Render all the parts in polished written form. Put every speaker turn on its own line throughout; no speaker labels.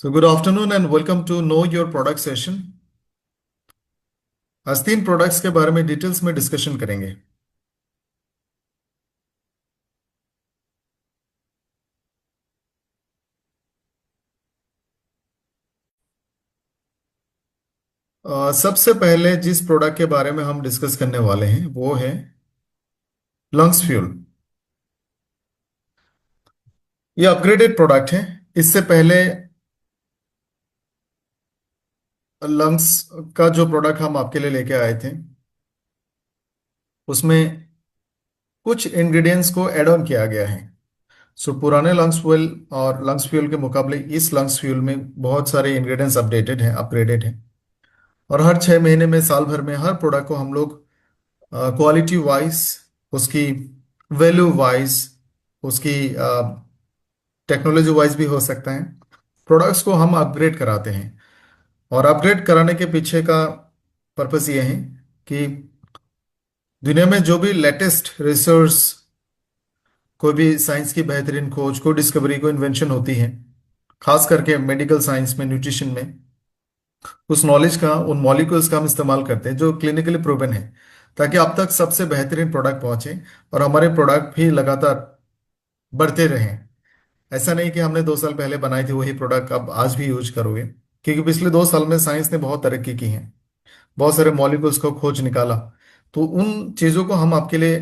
So good afternoon and welcome to Know Your Product Session. आज 3 products के बारे में डिटेल्स में डिस्कशन करेंगे। सबसे पहले जिस प्रोडक्ट के बारे में हम डिस्कस करने वाले हैं वो है लंग्स फ्यूल। ये अपग्रेडेड प्रोडक्ट है। इससे पहले लंग्स का जो प्रोडक्ट हम आपके लिए लेके आए थे उसमें कुछ इंग्रेडिएंट्स को ऐड ऑन किया गया है। सो पुराने लंग्स फ्यूल और लंग्स फ्यूल के मुकाबले इस लंग्स फ्यूल में बहुत सारे इंग्रेडिएंट्स अपडेटेड हैं, अपग्रेडेड हैं। और हर 6 महीने में, साल भर में हर प्रोडक्ट को हम लोग क्वालिटी वाइज, उसकी वैल्यू वाइज, उसकी टेक्नोलॉजी वाइज भी हो सकता है, प्रोडक्ट्स को हम अपग्रेड कराते हैं। और अपग्रेड कराने के पीछे का पर्पस ये है कि दुनिया में जो भी लेटेस्ट रिसर्च, कोई भी साइंस की बेहतरीन खोज, कोई डिस्कवरी, कोई इन्वेंशन होती है, खास करके मेडिकल साइंस में, न्यूट्रिशन में, उस नॉलेज का, उन मॉलिक्यूल्स का हम इस्तेमाल करते हैं जो क्लिनिकली प्रूवन है, ताकि अब तक सबसे बेहतरीन प्रोडक्ट पहुंचे और हमारे प्रोडक्ट भी लगातार बढ़ते रहें। ऐसा नहीं कि हमने 2 साल पहले बनाई थी वही प्रोडक्ट अब आज भी यूज करोगे, क्योंकि पिछले 2 साल में साइंस ने बहुत तरक्की की है, बहुत सारे मॉलिक्यूल्स को खोज निकाला। तो उन चीज़ों को हम आपके लिए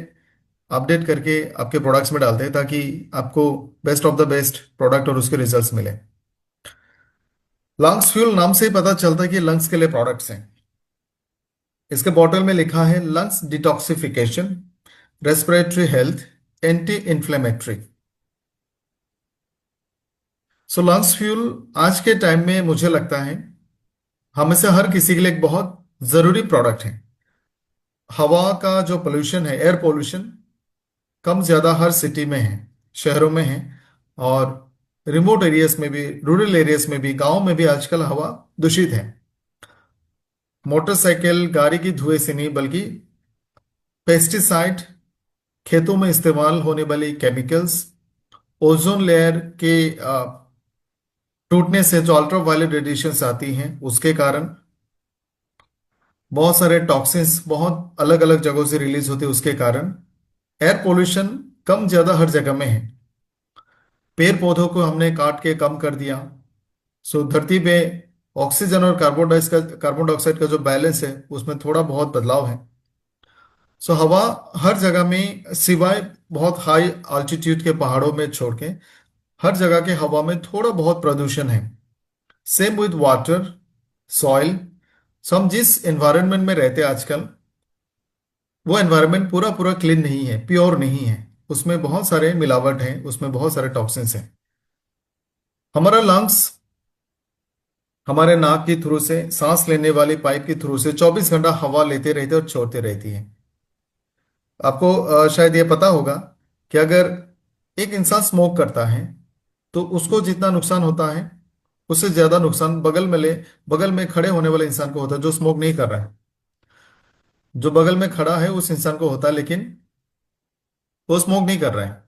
अपडेट करके आपके प्रोडक्ट्स में डालते हैं ताकि आपको best of the best product और उसके रिजल्ट्स मिले। लंग्स फ्यूल नाम से ही पता चलता है कि लंग्स के लिए प्रोडक्ट्स हैं। इसके बॉटल में लिखा है lungs detoxification, respiratory health, anti inflammatory. So lungs fuel आज के टाइम में मुझे लगता है हम में से हर किसी के लिए एक बहुत जरूरी प्रोडक्ट है। हवा का जो पोल्यूशन है, एयर पोल्यूशन, कम ज्यादा हर सिटी में है, शहरों में है, और रिमोट एरियाज में भी, रूरल एरियाज में भी, गांव में भी आजकल हवा दूषित है। मोटरसाइकिल, गाड़ी की धुएं से नहीं बल्कि पेस्टिसाइड, खेतों में इस्तेमाल होने वाली केमिकल्स, ओजोन लेयर के टूटने से जो अल्ट्रा वायलेट रेडिएशंस आती हैं उसके कारण, बहुत सारे टॉक्सिन्स बहुत अलग अलग जगहों से रिलीज होते हैं उसके कारण एयर पोल्यूशन कम ज्यादा हर जगह में है। पेड़ पौधों को हमने काट के कम कर दिया। सो धरती पे ऑक्सीजन और कार्बन डाइऑक्साइड का जो बैलेंस है उसमें थोड़ा बहुत बदलाव है। सो हवा हर जगह में, सिवाय बहुत हाई अल्टीट्यूड के पहाड़ों में छोड़ के, हर जगह के हवा में थोड़ा बहुत प्रदूषण है। Same with water, soil. So हम जिस एनवायरनमेंट में रहते हैं आजकल, वो एनवायरनमेंट पूरा पूरा क्लीन नहीं है, प्योर नहीं है, उसमें बहुत सारे मिलावट हैं, उसमें बहुत सारे टॉक्सिन्स हैं। हमारा लंग्स हमारे नाक के थ्रू से, सांस लेने वाली पाइप के थ्रू से 24 घंटा हवा लेते रहते और छोड़ते रहती है। आपको शायद ये पता होगा कि अगर एक इंसान स्मोक करता है तो उसको जितना नुकसान होता है उससे ज्यादा नुकसान बगल में खड़े होने वाले इंसान को होता है जो स्मोक नहीं कर रहा है। जो बगल में खड़ा है उस इंसान को होता है, लेकिन वो स्मोक नहीं कर रहा है।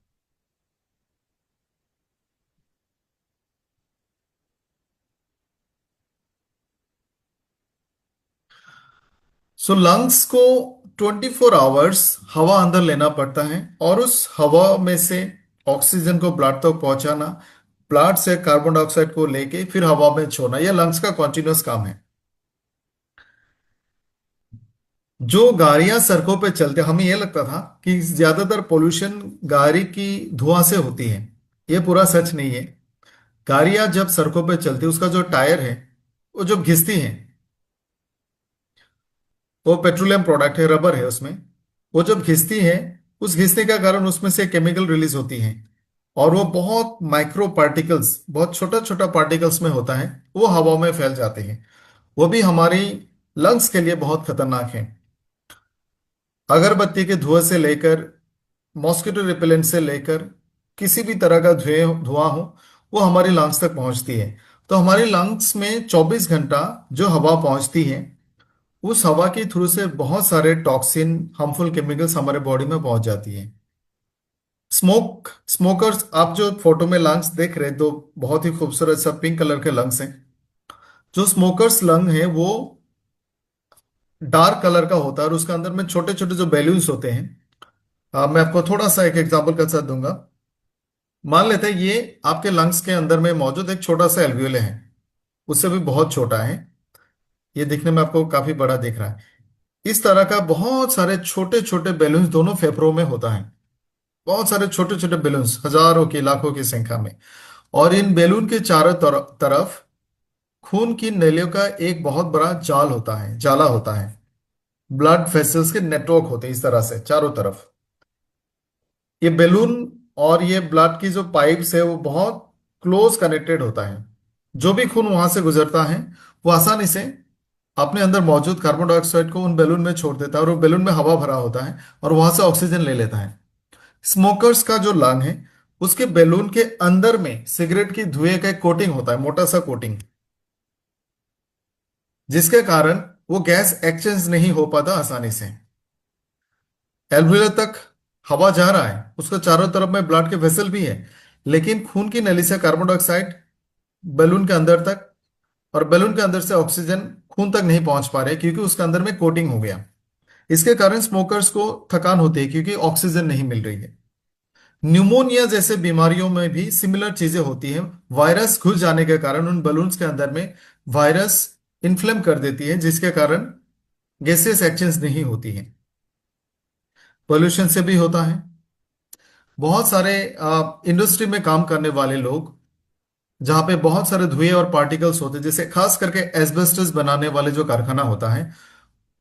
सो लंग्स को 24 आवर्स हवा अंदर लेना पड़ता है और उस हवा में से ऑक्सीजन को ब्लड तक पहुंचाना, ब्लड से कार्बन डाइऑक्साइड को लेके फिर हवा में छोड़ना, यह लंग्स का कॉन्टिन्यूअस काम है। जो गाड़ियां सड़कों पे चलते, हमें यह लगता था कि ज्यादातर पोल्यूशन गाड़ी की धुआं से होती है। यह पूरा सच नहीं है। गाड़ियां जब सड़कों पे चलती, उसका जो टायर है वो जब घिसती है, वो पेट्रोलियम प्रोडक्ट है, रबर है उसमें, वो जब घिसती है, उस घिसने का कारण उसमें से केमिकल रिलीज होती है और वो बहुत माइक्रो पार्टिकल्स, बहुत छोटा छोटा पार्टिकल्स में होता है, वो हवा में फैल जाते हैं। वो भी हमारी लंग्स के लिए बहुत खतरनाक है। अगरबत्ती के धुएं से लेकर, मॉस्किटो रिपेलेंट से लेकर, किसी भी तरह का धुएं धुआं हो, वो हमारी लंग्स तक पहुंचती है। तो हमारी लंग्स में 24 घंटा जो हवा पहुंचती है, उस हवा के थ्रू से बहुत सारे टॉक्सिन, हार्मफुल केमिकल्स हमारे बॉडी में पहुंच जाती है। स्मोकर्स, आप जो फोटो में लंग्स देख रहे हैं, दो बहुत ही खूबसूरत सा पिंक कलर के लंग्स हैं। जो स्मोकर्स लंग है वो डार्क कलर का होता है, और उसके अंदर में छोटे छोटे जो बैलून्स होते हैं। मैं आपको थोड़ा सा एक एग्जांपल के साथ दूंगा। मान लेते हैं ये आपके लंग्स के अंदर में मौजूद एक छोटा सा एल्वियोले है, उससे भी बहुत छोटा है। ये दिखने में आपको काफी बड़ा दिख रहा है। इस तरह का बहुत सारे छोटे छोटे बैलून्स दोनों फेफड़ों में होता है। बहुत सारे छोटे छोटे बैलून्स, हजारों की लाखों की संख्या में। और इन बैलून के चारों तरफ खून की नलियों का एक बहुत बड़ा जाल होता है, जाला होता है। ब्लड वेसल्स के नेटवर्क होते हैं इस तरह से चारों तरफ। ये बैलून और ये ब्लड की जो पाइप्स है वो बहुत क्लोज कनेक्टेड होता है। जो भी खून वहां से गुजरता है वो आसानी से अपने अंदर मौजूद कार्बन डाइऑक्साइड को उन बैलून में छोड़ देता है, और वो बैलून में हवा भरा होता है और वहां से ऑक्सीजन ले लेता है। स्मोकर्स का जो लंग है, उसके बैलून के अंदर में सिगरेट की धुएं का एक कोटिंग होता है, मोटा सा कोटिंग, जिसके कारण वो गैस एक्सचेंज नहीं हो पाता आसानी से। एल्वियोला तक हवा जा रहा है, उसके चारों तरफ में ब्लड के वेसल भी है, लेकिन खून की नली से कार्बन डाइऑक्साइड बैलून के अंदर तक, और बैलून के अंदर से ऑक्सीजन खून तक नहीं पहुंच पा रहे क्योंकि उसके अंदर में कोटिंग हो गया। इसके कारण स्मोकर्स को थकान होती है क्योंकि ऑक्सीजन नहीं मिल रही है। न्यूमोनिया जैसे बीमारियों में भी सिमिलर चीजें होती हैं। वायरस घुस जाने के कारण उन बलून्स के अंदर में वायरस इन्फ्लेम कर देती है, जिसके कारण गैसेस एक्सचेंज नहीं होती है। पोल्यूशन से भी होता है। बहुत सारे इंडस्ट्री में काम करने वाले लोग, जहां पे बहुत सारे धुएं और पार्टिकल्स होते हैं, जैसे खास करके एस्बेस्टस बनाने वाले जो कारखाना होता है,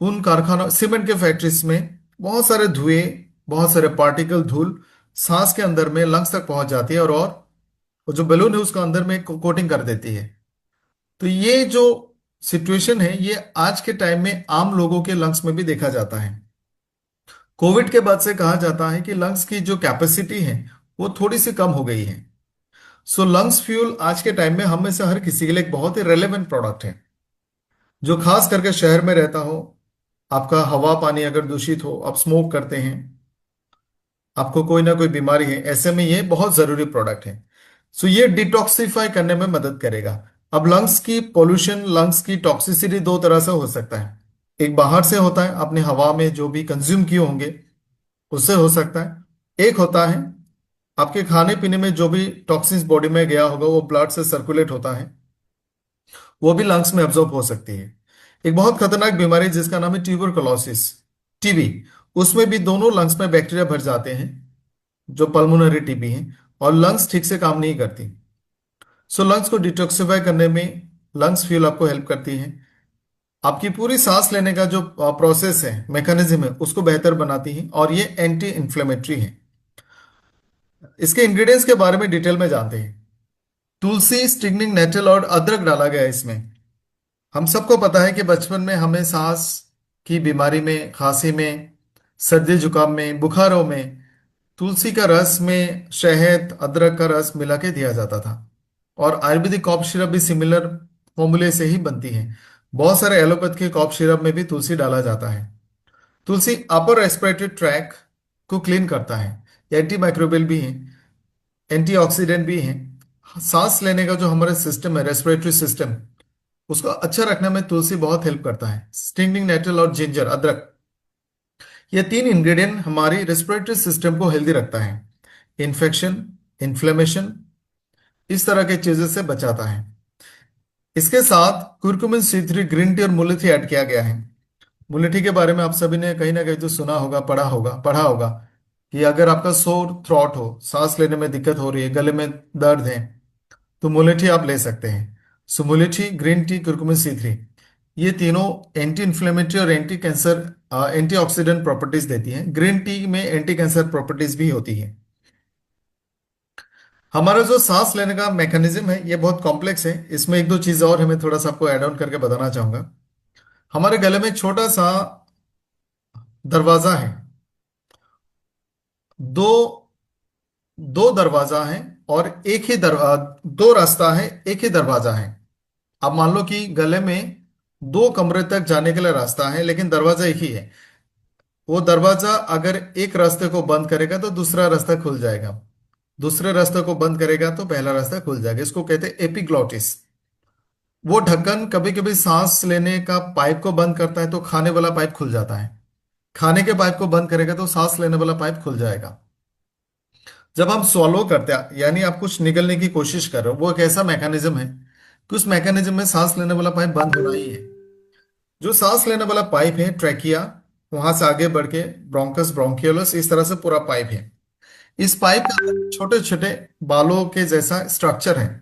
उन कारखाना सीमेंट के फैक्ट्रीज में बहुत सारे धुएं, बहुत सारे पार्टिकल, धूल सांस के अंदर में लंग्स तक पहुंच जाती है, और वो जो बैलून है उसको अंदर में कोटिंग कर देती है। तो ये जो सिचुएशन है ये आज के टाइम में आम लोगों के लंग्स में भी देखा जाता है। कोविड के बाद से कहा जाता है कि लंग्स की जो कैपेसिटी है वो थोड़ी सी कम हो गई है। सो लंग्स फ्यूल आज के टाइम में हम में से हर किसी के लिए एक बहुत ही रेलेवेंट प्रोडक्ट है। जो खास करके शहर में रहता हो, आपका हवा पानी अगर दूषित हो, आप स्मोक करते हैं, आपको कोई ना कोई बीमारी है, ऐसे में ये बहुत जरूरी प्रोडक्ट है। सो ये डिटॉक्सिफाई करने में मदद करेगा। अब लंग्स की पोल्यूशन, लंग्स की टॉक्सिसिटी दो तरह से हो सकता है। एक बाहर से होता है, अपने हवा में जो भी कंज्यूम किए होंगे उससे हो सकता है। एक होता है आपके खाने पीने में जो भी टॉक्सिन्स बॉडी में गया होगा वो ब्लड से सर्कुलेट होता है, वो भी लंग्स में एब्जॉर्ब हो सकती है। एक बहुत खतरनाक बीमारी जिसका नाम है ट्यूबरकुलोसिस, टीबी, उसमें भी दोनों लंग्स में बैक्टीरिया भर जाते हैं, जो पल्मोनरी टीबी है, और लंग्स ठीक से काम नहीं करती। सो लंग्स को डिटॉक्सिफाई करने में लंग्स फ्यूल आपको हेल्प करती है। आपकी पूरी सांस लेने का जो प्रोसेस है, मैकेनिज्म है, उसको बेहतर बनाती है, और ये एंटी इन्फ्लेमेटरी है। इसके इंग्रेडिएंट्स के बारे में डिटेल में जानते हैं। तुलसी, स्टिंगनिंग नेटल और अदरक डाला गया है इसमें। हम सबको पता है कि बचपन में हमें सांस की बीमारी में, खांसी में, सर्दी जुकाम में, बुखारों में तुलसी का रस में शहद, अदरक का रस मिला के दिया जाता था। और आयुर्वेदिक कॉफ सिरप भी सिमिलर फॉर्मूले से ही बनती है। बहुत सारे एलोपैथ के कॉफ सिरप में भी तुलसी डाला जाता है। तुलसी अपर रेस्पिरेटरी ट्रैक को क्लीन करता है, एंटी माइक्रोबियल भी है, एंटीऑक्सीडेंट भी है। सांस लेने का जो हमारा सिस्टम है, रेस्पिरेटरी सिस्टम, उसको अच्छा रखने में तुलसी बहुत हेल्प करता है। स्टिंगिंग नेटल और जिंजर, अदरक, ये तीन इंग्रेडिएंट हमारी रेस्पिरेटरी सिस्टम को हेल्दी रखता है, इन्फेक्शन, इन्फ्लेमेशन, इस तरह की चीजों से बचाता है। इसके साथ कुरकुमिन C3, ग्रीन टी और मुलैठी ऐड किया गया है। मुलैठी के बारे में आप सभी ने कहीं ना कहीं तो सुना होगा, पढ़ा होगा कि अगर आपका सोर थ्रॉट हो, सांस लेने में दिक्कत हो रही है, गले में दर्द है, तो मुलेठी आप ले सकते हैं। सो मुलेठी, ग्रीन टी, कुरकुमिन C3, ये तीनों एंटी इन्फ्लेमेटरी और एंटी कैंसर, एंटीऑक्सीडेंट प्रॉपर्टीज देती हैं। ग्रीन टी में एंटी कैंसर प्रॉपर्टीज भी होती है। हमारा जो सांस लेने का मैकेनिज्म है ये बहुत कॉम्प्लेक्स है। इसमें एक दो चीज और हमें थोड़ा सा आपको ऐड ऑन करके बताना चाहूंगा। हमारे गले में छोटा सा दरवाजा है। दो दो दरवाजा है, और दो रास्ता है, एक ही दरवाजा है। आप मान लो कि गले में दो कमरे तक जाने के लिए रास्ता है, लेकिन दरवाजा एक ही है। वो दरवाजा अगर एक रास्ते को बंद करेगा तो दूसरा रास्ता खुल जाएगा, दूसरे रास्ते को बंद करेगा तो पहला रास्ता खुल जाएगा। इसको कहते हैं एपिग्लॉटिस। वो ढक्कन कभी कभी सांस लेने का पाइप को बंद करता है तो खाने वाला पाइप खुल जाता है, खाने के पाइप को बंद करेगा तो सांस लेने वाला पाइप खुल जाएगा। जब हम स्वॉलो करते हैं यानी आप कुछ निगलने की कोशिश कर रहे हो, वो एक ऐसा मैकेनिज्म है कि उस मैकेनिज्म में सांस लेने वाला पाइप बंद होना ही है। जो सांस लेने वाला पाइप है ट्रैकिया, वहां से आगे बढ़ के ब्रोंकस ब्रोंकियोलस, इस तरह से पूरा पाइप है। इस पाइप के अंदर छोटे छोटे बालों के जैसा स्ट्रक्चर है।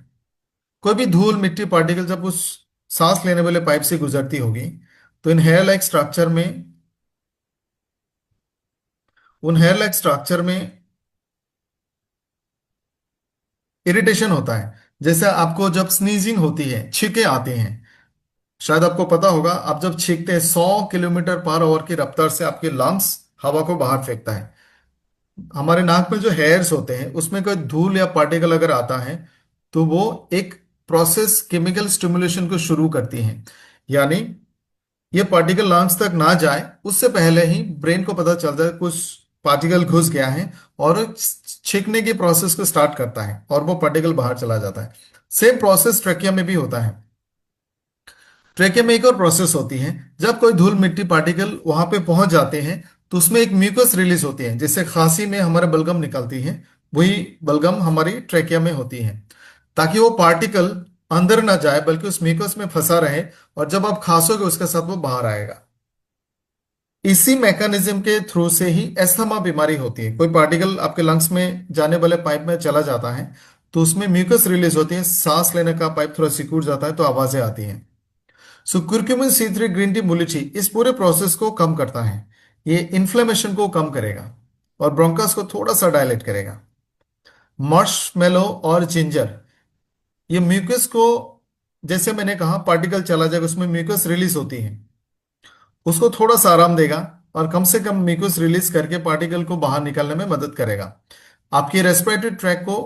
कोई भी धूल मिट्टी पार्टिकल जब उस सांस लेने वाले पाइप से गुजरती होगी तो इन हेयर लाइक स्ट्रक्चर में उन हेयर लाइक स्ट्रक्चर में इरिटेशन होता है। जैसे आपको जब स्नीजिंग होती है, छींके आती हैं, शायद आपको पता होगा, आप जब छींकते हैं 100 किलोमीटर पर आवर की रफ्तार से आपके लंग्स हवा को बाहर फेंकता है। हमारे नाक में जो हेयर्स होते हैं उसमें कोई धूल या पार्टिकल अगर आता है तो वो एक प्रोसेस केमिकल स्टिमुलेशन को शुरू करती है। यानी ये पार्टिकल लंग्स तक ना जाए उससे पहले ही ब्रेन को पता चल जाए कुछ पार्टिकल घुस गया है, और छींकने की प्रोसेस को स्टार्ट करता है और वो पार्टिकल बाहर चला जाता है। सेम प्रोसेस ट्रेकिया में भी होता है। ट्रेकिया में एक और प्रोसेस होती है, जब कोई धूल मिट्टी पार्टिकल वहां पे पहुंच जाते हैं तो उसमें एक म्यूकस रिलीज होती है, जिससे खांसी में हमारे बलगम निकलती है। वही बलगम हमारी ट्रेकिया में होती है, ताकि वो पार्टिकल अंदर ना जाए बल्कि उस म्यूकस में फंसा रहे, और जब आप खांसोगे उसके साथ वो बाहर आएगा। इसी मैकेनिज्म के थ्रू से ही अस्थमा बीमारी होती है। कोई पार्टिकल आपके लंग्स में जाने वाले पाइप में चला जाता है तो उसमें म्यूकस रिलीज होती है, सांस लेने का पाइप थोड़ा सिकुड़ जाता है तो आवाजें आती हैं। सो कुर्क्यूमिन C3 ग्रीन टी मुलिची इस पूरे प्रोसेस को कम करता है। ये इन्फ्लेमेशन को कम करेगा और ब्रोंकस को थोड़ा सा डायलेट करेगा। मार्शमेलो और जिंजर, ये म्यूकस को, जैसे मैंने कहा पार्टिकल चला जाएगा उसमें म्यूकस रिलीज होती है, उसको थोड़ा सा आराम देगा और कम से कम म्यूकस रिलीज करके पार्टिकल को बाहर निकालने में मदद करेगा। आपकी रेस्पिरेटरी ट्रैक को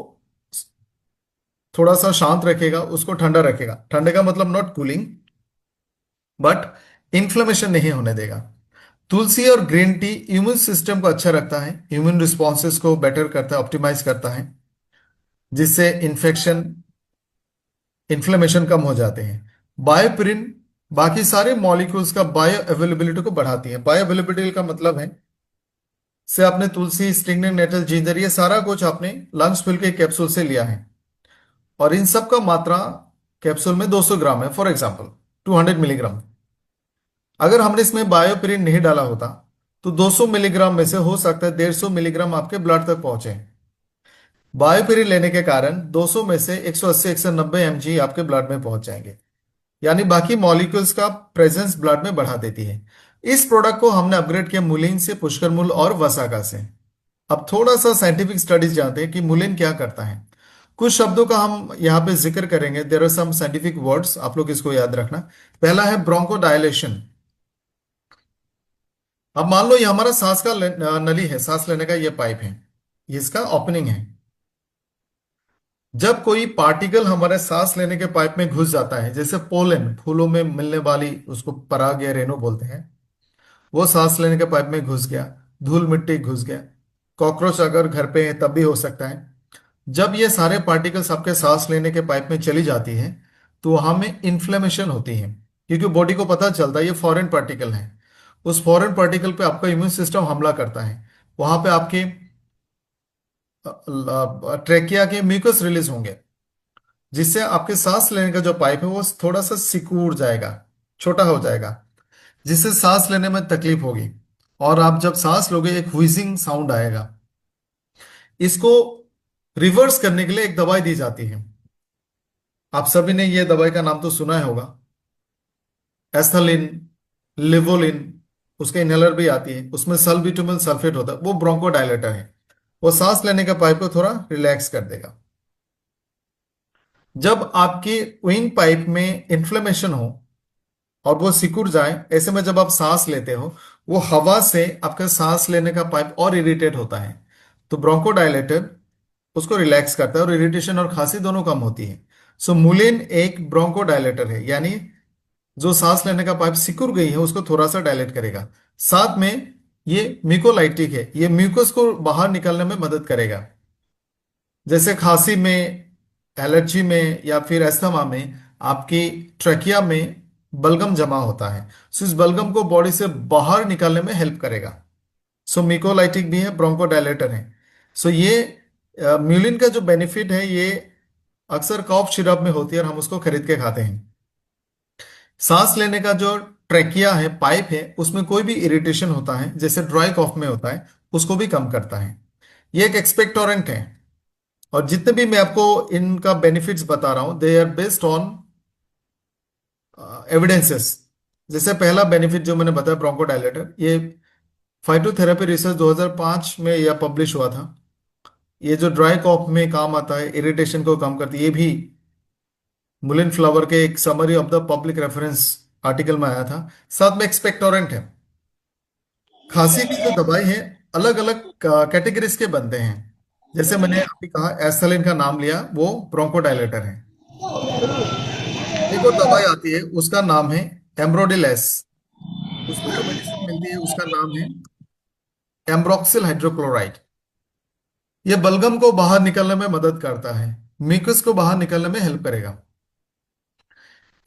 थोड़ा सा शांत रखेगा, उसको ठंडा रखेगा। ठंडे का मतलब नॉट कूलिंग, बट इन्फ्लेमेशन नहीं होने देगा। तुलसी और ग्रीन टी इम्यून सिस्टम को अच्छा रखता है, इम्यून रिस्पॉन्सेस को बेटर करता है, ऑप्टिमाइज करता है, जिससे इन्फ्लेमेशन कम हो जाते हैं। बायोपिरिन बाकी सारे मॉलिक्यूल्स का बायो अवेलेबिलिटी को बढ़ाती है। बायो अवेलेबिलिटी का मतलब है, से आपने तुलसी, स्टिंगनिंग नेटल, जिंजर, ये सारा कुछ आपने लंग्स फिल के कैप्सूल से लिया है, और इन सब का मात्रा कैप्सूल में 200 ग्राम है, फॉर एग्जाम्पल 200 मिलीग्राम। अगर हमने इसमें बायोपिरिन नहीं डाला होता तो 200 मिलीग्राम में से हो सकता है 150 मिलीग्राम आपके ब्लड तक पहुंचे। बायोपिरिन लेने के कारण 200 में से 180 190 mg आपके ब्लड में पहुंच जाएंगे, यानी बाकी मॉलिक्यूल्स का प्रेजेंस ब्लड में बढ़ा देती है। इस प्रोडक्ट को हमने अपग्रेड किया मुलिन से, पुष्करमुल और वसाका से। अब थोड़ा सा साइंटिफिक स्टडीज जानते हैं कि मुलिन क्या करता है। कुछ शब्दों का हम यहाँ पे जिक्र करेंगे, there are some scientific words, आप लोग इसको याद रखना। पहला है ब्रोंकोडायलेशन। अब मान लो ये हमारा सांस का नली है, सांस लेने का ये पाइप है, ये इसका ओपनिंग है। जब कोई पार्टिकल हमारे सांस लेने के पाइप में घुस जाता है, जैसे पोलन, फूलों में मिलने वाली, उसको पराग या रेणु बोलते हैं, वो सांस लेने के पाइप में घुस गया, धूल मिट्टी घुस गया, कॉकरोच अगर घर पे है तब भी हो सकता है। जब ये सारे पार्टिकल्स आपके सांस लेने के पाइप में चली जाती है तो वहां में इन्फ्लेमेशन होती है, क्योंकि बॉडी को पता चलता है ये फॉरेन पार्टिकल है। उस फॉरेन पार्टिकल पे आपका इम्यून सिस्टम हमला करता है, वहां पे आपके ट्रेकिया के म्यूकस रिलीज होंगे, जिससे आपके सांस लेने का जो पाइप है वो थोड़ा सा सिकुड़ जाएगा, छोटा हो जाएगा, जिससे सांस लेने में तकलीफ होगी, और आप जब सांस लोगे एक व्हीजिंग साउंड आएगा। इसको रिवर्स करने के लिए एक दवाई दी जाती है। आप सभी ने ये दवाई का नाम तो सुना ही होगा, एस्थलिन, लिवोलिन। उसके इनहेलर भी आती है, उसमें सल्ब्यूटामॉल सल्फेट होता है, वो ब्रोंकोडायलेटर है। वो सांस लेने का पाइप को थोड़ा रिलैक्स कर देगा। जब आपकी विंग पाइप में इन्फ्लेमेशन हो और वो सिकुड़ जाए, ऐसे में जब आप सांस लेते हो वो हवा से आपका सांस लेने का पाइप और इरिटेट होता है, तो ब्रोंकोडायलेटर उसको रिलैक्स करता है और इरिटेशन और खांसी दोनों कम होती है। सो मुलिन एक ब्रोंकोडायलेटर है, यानी जो सांस लेने का पाइप सिकुड़ गई है उसको थोड़ा सा डायलेट करेगा। साथ में ये म्यूकोलाइटिक है, ये म्यूकस को बाहर निकालने में मदद करेगा। जैसे खांसी में, एलर्जी में या फिर अस्थमा में आपकी ट्रकिया में बलगम जमा होता है, सो इस बलगम को बॉडी से बाहर निकालने में हेल्प करेगा। सो म्यूकोलाइटिक भी है, ब्रोंकोडायलेटर है। सो ये म्यूलिन का जो बेनिफिट है ये अक्सर कॉफ सिरप में होती है और हम उसको खरीद के खाते हैं। सांस लेने का जो ट्रेकिया है, पाइप है, उसमें कोई भी इरिटेशन होता है जैसे ड्राई कॉफ में होता है, उसको भी कम करता है। ये एक एक्सपेक्टोरेंट है। और जितने भी मैं आपको इनका बेनिफिट्स बता रहा हूं, they are based on evidences. जैसे पहला बेनिफिट जो मैंने बताया ब्रोंकोडायलेटर, ये फाइटोथेरेपी रिसर्च 2005 में यह पब्लिश हुआ था। ये जो ड्राई कॉफ में काम आता है, इरिटेशन को कम करती है, ये भी मुलिन फ्लावर के एक summary of the public reference article में आया था। साथ में एक्सपेक्टोरेंट है। खांसी की जो दवाई है अलग अलग कैटेगरीज के बनते हैं। जैसे मैंने अभी कहा एस्थलिन का नाम लिया, वो ब्रोंकोडायलेटर है। एक और दवाई आती है उसका नाम है एम्ब्रोडिलेस। उसमें जो मेडिसिन मिलती है उसका नाम है एम्ब्रोक्सिल हाइड्रोक्लोराइड। ये बलगम को बाहर निकलने में मदद करता है, म्यूकस को बाहर निकलने में हेल्प करेगा।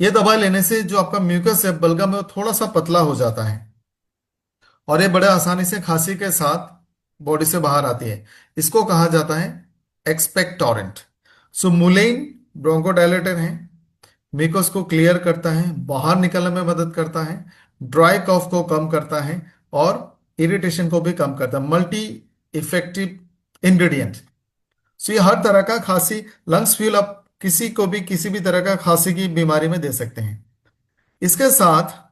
ये दवाई लेने से जो आपका म्यूकस है, बलगम है, वो थोड़ा सा पतला हो जाता है और ये बड़े आसानी से खांसी के साथ बॉडी से बाहर आती है। इसको कहा जाता है एक्सपेक्टोरेंट। सो मुलेन ब्रोंकोडायलेटर है, म्यूकस को क्लियर करता है, बाहर निकलने में मदद करता है, ड्राई कॉफ को कम करता है और इरिटेशन को भी कम करता है। Multi effective ingredient. सो ये हर तरह का खांसी लंग्स फ्यूल आप किसी को भी किसी भी तरह का खांसी की बीमारी में दे सकते हैं। इसके साथ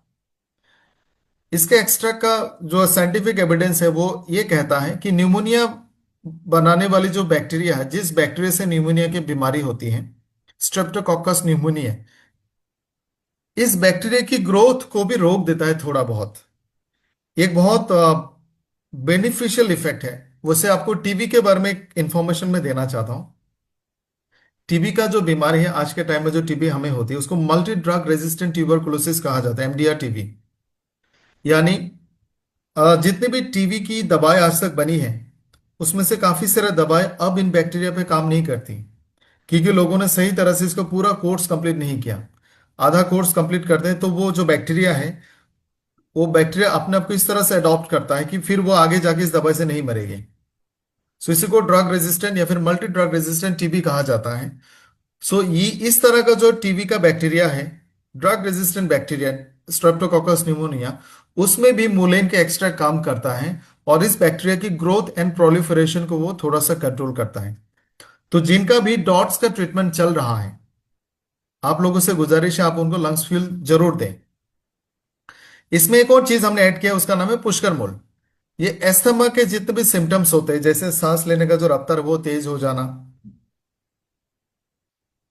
इसके एक्सट्रैक्ट का जो साइंटिफिक एविडेंस है वो ये कहता है कि न्यूमोनिया बनाने वाली जो बैक्टीरिया है, जिस बैक्टीरिया से न्यूमोनिया की बीमारी होती है, स्ट्रेप्टोकोकस न्यूमोनिया, इस बैक्टीरिया की ग्रोथ को भी रोक देता है थोड़ा बहुत। एक बहुत बेनिफिशियल इफेक्ट है। वैसे आपको टीबी के बारे में इंफॉर्मेशन में देना चाहता हूँ। टीबी का जो बीमारी है आज के टाइम में, जो टीबी हमें होती है उसको मल्टी ड्रग रेजिस्टेंट ट्यूबरकुलोसिस कहा जाता है, एमडीआर टीबी। यानी जितनी भी टीबी की दवाएं आज तक बनी है उसमें से काफी सारे दवाएं अब इन बैक्टीरिया पे काम नहीं करती, क्योंकि लोगों ने सही तरह से इसका पूरा कोर्स कंप्लीट नहीं किया। आधा कोर्स कंप्लीट करते हैं तो वो जो बैक्टीरिया है, वो बैक्टीरिया अपने आप को इस तरह से अडॉप्ट करता है कि फिर वो आगे जाके इस दवाई से नहीं मरेगी। सो इसी को ड्रग रेजिस्टेंट या फिर मल्टी ड्रग रेजिस्टेंट टीबी कहा जाता है। सो ये इस तरह का जो टीबी का बैक्टीरिया है, drug resistant bacteria Streptococcus pneumonia, उसमें भी मुलेन के एक्स्ट्रा काम करता है और इस बैक्टीरिया की ग्रोथ एंड प्रोलिफरेशन को वो थोड़ा सा कंट्रोल करता है। तो जिनका भी डॉट्स का ट्रीटमेंट चल रहा है, आप लोगों से गुजारिश है आप उनको लंग्स फ्यूल जरूर दें। इसमें एक और चीज हमने ऐड किया, उसका नाम है पुष्कर। ये एस्थमा के जितने भी सिम्टम्स होते हैं, जैसे सांस लेने का जो रफ्तार है वो तेज हो जाना,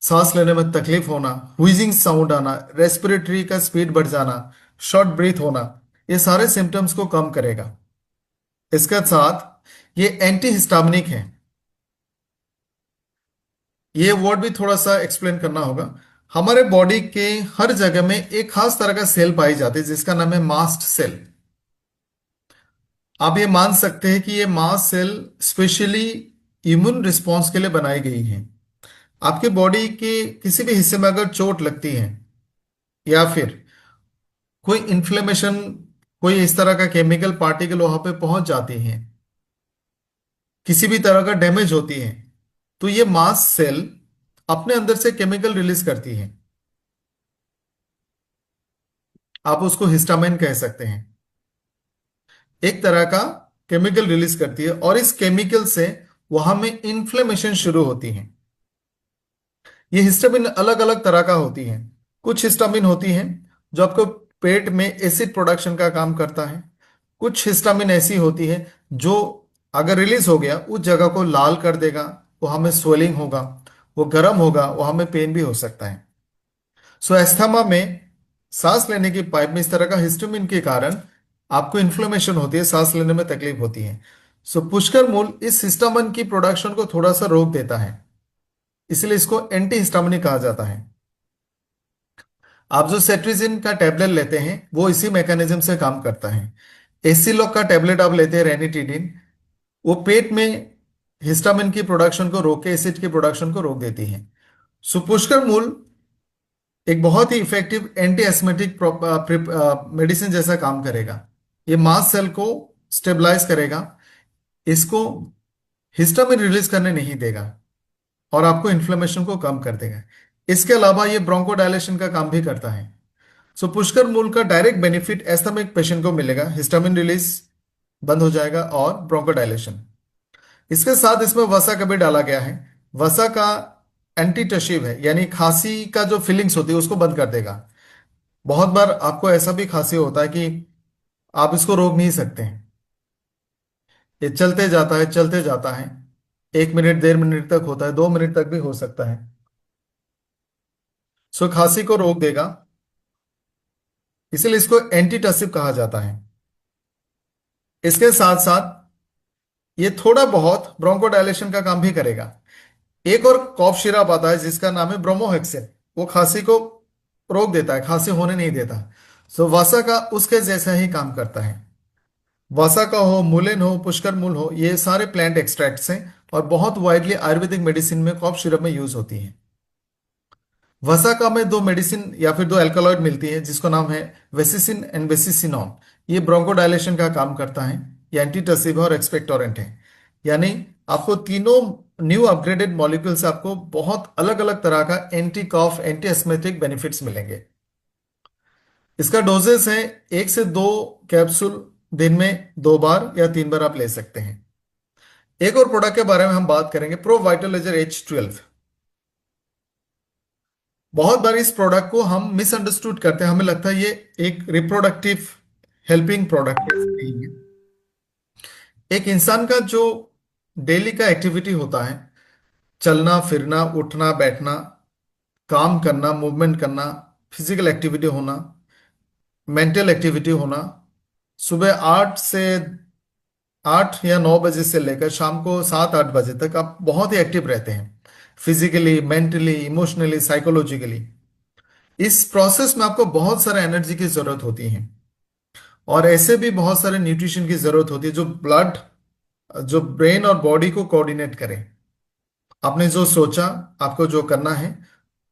सांस लेने में तकलीफ होना, व्हीजिंग साउंड आना, रेस्पिरेटरी का स्पीड बढ़ जाना, शॉर्ट ब्रीथ होना, ये सारे सिम्टम्स को कम करेगा। इसके साथ ये एंटी हिस्टामिनिक है। ये वर्ड भी थोड़ा सा एक्सप्लेन करना होगा। हमारे बॉडी के हर जगह में एक खास तरह का सेल पाई जाती है जिसका नाम है मास्ट सेल। आप ये मान सकते हैं कि ये mast cell specially immune response के लिए बनाई गई है। आपके बॉडी के किसी भी हिस्से में अगर चोट लगती है या फिर कोई इन्फ्लेमेशन, कोई इस तरह का केमिकल पार्टिकल वहां पे पहुंच जाती है, किसी भी तरह का डैमेज होती है, तो ये मास्ट सेल अपने अंदर से केमिकल रिलीज करती है। आप उसको हिस्टामाइन कह सकते हैं। एक तरह का केमिकल रिलीज करती है और इस केमिकल से वहां में इन्फ्लेमेशन शुरू होती है। ये हिस्टामिन अलग अलग तरह का होती है। कुछ हिस्टामिन होती है जो आपको पेट में एसिड प्रोडक्शन का काम करता है। कुछ हिस्टामिन ऐसी होती है जो अगर रिलीज हो गया उस जगह को लाल कर देगा, वहां में स्वेलिंग होगा, वो गर्म होगा, वहां में पेन भी हो सकता है। सो एस्थमा में सांस लेने की पाइप में इस तरह का हिस्टामिन के कारण आपको इन्फ्लेमेशन होती है, सांस लेने में तकलीफ होती है। सो पुष्कर मूल इस हिस्टामिन की प्रोडक्शन को थोड़ा सा रोक देता है, इसलिए इसको एंटी हिस्टामिनिक कहा जाता है। आप जो सेट्रिजिन का टैबलेट लेते हैं वो इसी मैकेनिज्म से काम करता है। एसिलॉक का टेबलेट आप लेते हैं, रेनिटिडिन, वो पेट में हिस्टामिन की प्रोडक्शन को रोक के एसिड की प्रोडक्शन को रोक देती है। सो पुष्कर मूल एक बहुत ही इफेक्टिव एंटी एस्मेटिक मेडिसिन जैसा काम करेगा। ये मास्ट सेल को स्टेबलाइज करेगा, इसको हिस्टामिन रिलीज करने नहीं देगा, और आपको इन्फ्लेमेशन को कम कर देगा। इसके अलावा ये ब्रोंकोडायलेशन का काम भी करता है। सो पुष्कर मूल का डायरेक्ट बेनिफिट एस्थमेटिक पेशेंट को मिलेगा, हिस्टामिन रिलीज बंद हो जाएगा और ब्रोंकोडायलेशन। इसके साथ इसमें वसा का भी डाला गया है। वसा का एंटीटशिव है, यानी खांसी का जो फीलिंग्स होती है उसको बंद कर देगा। बहुत बार आपको ऐसा भी खांसी होता है कि आप इसको रोक नहीं सकते हैं, ये चलते जाता है चलते जाता है, 1 मिनट 1.5 मिनट तक होता है, 2 मिनट तक भी हो सकता है। सो खांसी को रोक देगा, इसलिए इसको एंटीटसिव कहा जाता है। इसके साथ साथ ये थोड़ा बहुत ब्रोंकोडायलेशन का काम भी करेगा। एक और कॉफ सिरप आता है जिसका नाम है ब्रोमोहेक्सिन, वो खांसी को रोक देता है, खांसी होने नहीं देता। सो वासा का उसके जैसा ही काम करता है। वासा का हो, मुलेन हो, पुष्कर मूल हो, ये सारे प्लांट एक्सट्रैक्ट्स हैं और बहुत वाइडली आयुर्वेदिक मेडिसिन में कॉफ सिरप में यूज होती हैं। वसाका में दो मेडिसिन या फिर दो एल्कलॉइड मिलती है जिसका नाम है वेसिसिन एंड वेसिसिनॉन। ये ब्रोंकोडायलेशन का काम करता है, ये एंटीटसिव और एक्सपेक्टोरेंट है। यानी आपको तीनों न्यू अपग्रेडेड मॉलिक्यूल से आपको बहुत अलग अलग तरह का एंटी कॉफ एंटी एस्मेटिक बेनिफिट्स मिलेंगे। इसका डोजेस है 1 से 2 कैप्सूल, दिन में 2 बार या 3 बार आप ले सकते हैं। एक और प्रोडक्ट के बारे में हम बात करेंगे, प्रो वाइटलाइजर H12। बहुत बार इस प्रोडक्ट को हम मिसअंडरस्टूड करते हैं, हमें लगता है ये एक रिप्रोडक्टिव हेल्पिंग प्रोडक्ट नहीं है। एक इंसान का जो डेली का एक्टिविटी होता है, चलना फिरना, उठना बैठना, काम करना, मूवमेंट करना, फिजिकल एक्टिविटी होना, मेंटल एक्टिविटी होना, सुबह 8 या 9 बजे से लेकर शाम को 7-8 बजे तक आप बहुत ही एक्टिव रहते हैं, फिजिकली, मेंटली, इमोशनली, साइकोलॉजिकली। इस प्रोसेस में आपको बहुत सारा एनर्जी की जरूरत होती है, और ऐसे भी बहुत सारे न्यूट्रिशन की जरूरत होती है जो ब्लड, जो ब्रेन और बॉडी को कोऑर्डिनेट करें। आपने जो सोचा, आपको जो करना है,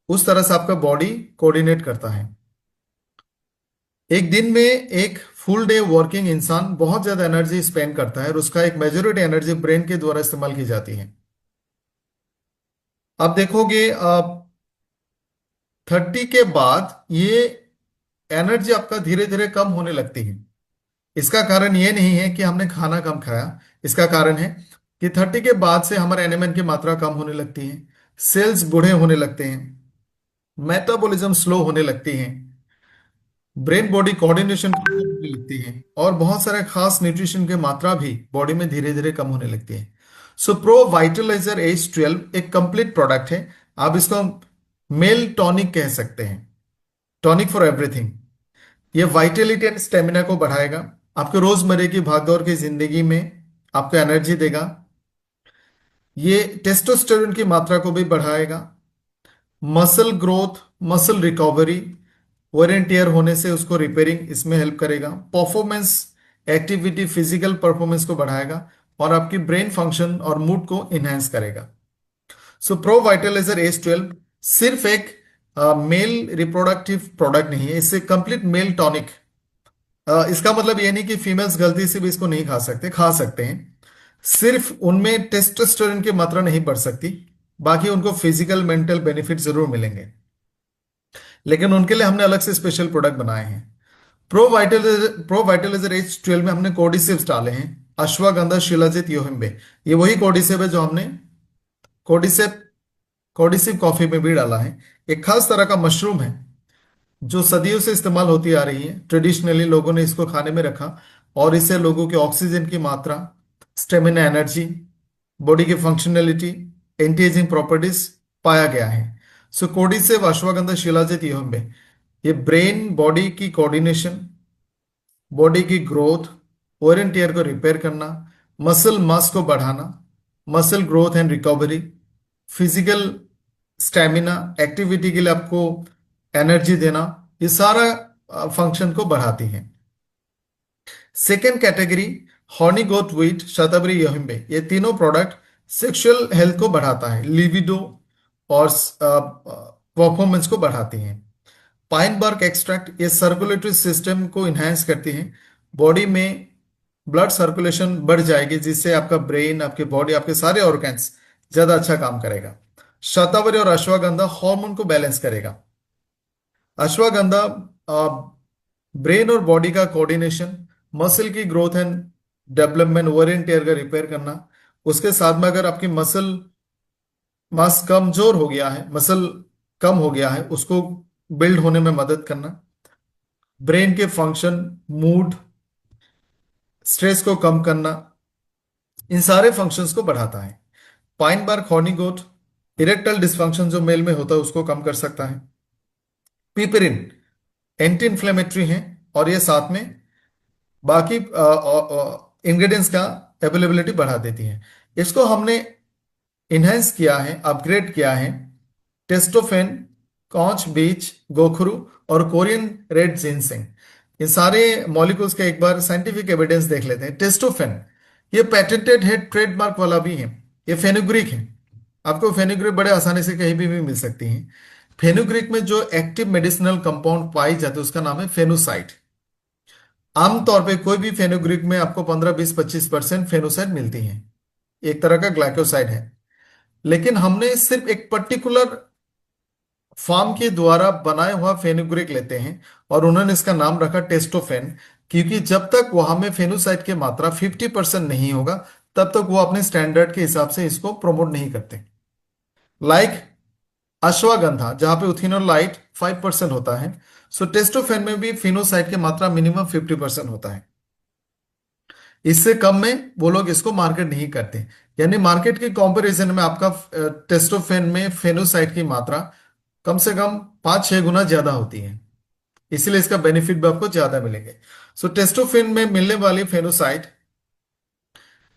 उस तरह से आपका बॉडी कोऑर्डिनेट करता है। एक दिन में एक फुल डे वर्किंग इंसान बहुत ज्यादा एनर्जी स्पेंड करता है और उसका एक मेजॉरिटी एनर्जी ब्रेन के द्वारा इस्तेमाल की जाती है। आप देखोगे, आप 30 के बाद ये एनर्जी आपका धीरे धीरे कम होने लगती है। इसका कारण ये नहीं है कि हमने खाना कम खाया, इसका कारण है कि 30 के बाद से हमारे एनिमन की मात्रा कम होने लगती है, सेल्स बूढ़े होने लगते हैं, मेटाबॉलिज्म स्लो होने लगती है, ब्रेन बॉडी कोऑर्डिनेशन कम होने लगती है, और बहुत सारे खास न्यूट्रिशन की मात्रा भी बॉडी में धीरे धीरे कम होने लगती है। सो प्रो वाइटलाइजर H12 एक कंप्लीट प्रोडक्ट है। आप इसको मेल टॉनिक कह सकते हैं, टॉनिक फॉर एवरीथिंग। ये वाइटेलिटी एंड स्टेमिना को बढ़ाएगा, आपके रोजमर्रे की भागदौड़ की जिंदगी में आपको एनर्जी देगा। ये टेस्टोस्टेरोन की मात्रा को भी बढ़ाएगा, muscle growth, muscle recovery, wear and tear होने से उसको रिपेयरिंग इसमें हेल्प करेगा, परफॉर्मेंस, एक्टिविटी, फिजिकल परफॉर्मेंस को बढ़ाएगा, और आपकी ब्रेन फंक्शन और मूड को इनहेंस करेगा। सो प्रो वाइटलाइजर H12 सिर्फ एक मेल रिप्रोडक्टिव प्रोडक्ट नहीं है, इससे कंप्लीट मेल टॉनिक। इसका मतलब ये नहीं कि फीमेल्स गलती से भी इसको नहीं खा सकते, खा सकते हैं। सिर्फ उनमें टेस्टोस्टेरोन की मात्रा नहीं बढ़ सकती, बाकी उनको फिजिकल मेंटल बेनिफिट जरूर मिलेंगे, लेकिन उनके लिए हमने अलग से स्पेशल प्रोडक्ट बनाए हैं। प्रो वाइटलाइजर H12 में हमने कोर्डिसेप्स डाले हैं, अश्वगंधा, शिलाजित, योहिम्बे। ये वही कोर्डिसेप है जो हमने कोर्डिसेप कोर्डिसिप कॉफी में भी डाला है। एक खास तरह का मशरूम है जो सदियों से इस्तेमाल होती आ रही है, ट्रेडिशनली लोगों ने इसको खाने में रखा, और इससे लोगों के ऑक्सीजन की मात्रा, स्टेमिना, एनर्जी, बॉडी की फंक्शनलिटी, एंटी एजिंग प्रॉपर्टीज पाया गया है। सो कोर्डिसेप, अश्वगंधा, शिलाजित, योहिम्बे, ये ब्रेन बॉडी की कोऑर्डिनेशन, बॉडी की ग्रोथ, ओर एंड टियर को रिपेयर करना, मसल मास को बढ़ाना, muscle growth and recovery, physical stamina, activity के लिए आपको एनर्जी देना, ये सारा फंक्शन को बढ़ाती है। सेकेंड कैटेगरी हॉर्नी गोट वीट, शतावरी योहिम्बे, ये तीनों प्रोडक्ट सेक्सुअल हेल्थ को बढ़ाता है, लिविडो और परफॉर्मेंस को बढ़ाती हैं। पाइन बार्क एक्सट्रैक्ट ये सर्कुलेटरी सिस्टम को इन्हांस करती है, बॉडी में ब्लड सर्कुलेशन बढ़ जाएगी, जिससे आपका ब्रेन, आपके बॉडी, आपके सारे ऑर्गन्स ज्यादा अच्छा काम करेगा। शतावरी और अश्वगंधा हार्मोन को बैलेंस करेगा। अश्वगंधा ब्रेन और बॉडी का कोऑर्डिनेशन, मसल की growth and development, over and tear का रिपेयर करना। उसके साथ में अगर आपकी मसल मास कमजोर हो गया है, मसल कम हो गया है, उसको बिल्ड होने में मदद करना। ब्रेन के फंक्शन, मूड, स्ट्रेस को कम करना, इन सारे फंक्शंस को बढ़ाता है। पाइन बार्क हॉर्नी गोट इरेक्टल डिस्फंक्शन जो मेल में होता है उसको कम कर सकता है। पिपरिन एंटी इंफ्लेमेटरी है, और ये साथ में बाकी इंग्रेडिएंट्स का अवेलेबिलिटी बढ़ा देती है। इसको हमने इनहेंस किया है, अपग्रेड किया है टेस्टोफेन, कॉच बीच, गोखरू और कोरियन रेड जिनसेंग। इन सारे मॉलिक्यूल्स का एक बार साइंटिफिक एविडेंस देख लेते हैं। टेस्टोफेन ये पेटेंटेड है, ट्रेडमार्क वाला भी है, ये फेनुग्रीक है। आपको फेनुग्रीक बड़े आसानी से कहीं भी मिल सकती है। फेनुग्रीक में जो एक्टिव मेडिसिनल कंपाउंड पाई जाती है उसका नाम है फेनुसाइड। आमतौर पे कोई भी फेनुग्रीक में आपको 15-20-25% फेनुसाइड मिलती है, एक तरह का ग्लाइकोसाइड है। लेकिन हमने सिर्फ एक पर्टिकुलर फार्म के द्वारा बनाया हुआ फेनुग्रीक लेते हैं, और उन्होंने इसका नाम रखा टेस्टोफेन, क्योंकि जब तक वहां में फेनुसाइड की मात्रा 50% नहीं होगा तब तक वो अपने स्टैंडर्ड के हिसाब से इसको प्रमोट नहीं करते। लाइक अश्वगंधा जहां पे उथिनोलाइट 5% होता है, सो टेस्टोफेन में भी फिनोसाइड की मात्रा मिनिमम 50% होता है। इससे कम में वो लोग इसको मार्केट नहीं करते, यानी मार्केट के कंपैरिजन में आपका टेस्टोफेन में फेनोसाइड की मात्रा कम से कम 5-6 गुना ज्यादा होती है, इसलिए इसका बेनिफिट भी आपको ज्यादा मिलेंगे। सो टेस्टोफेन में मिलने वाली फेनोसाइड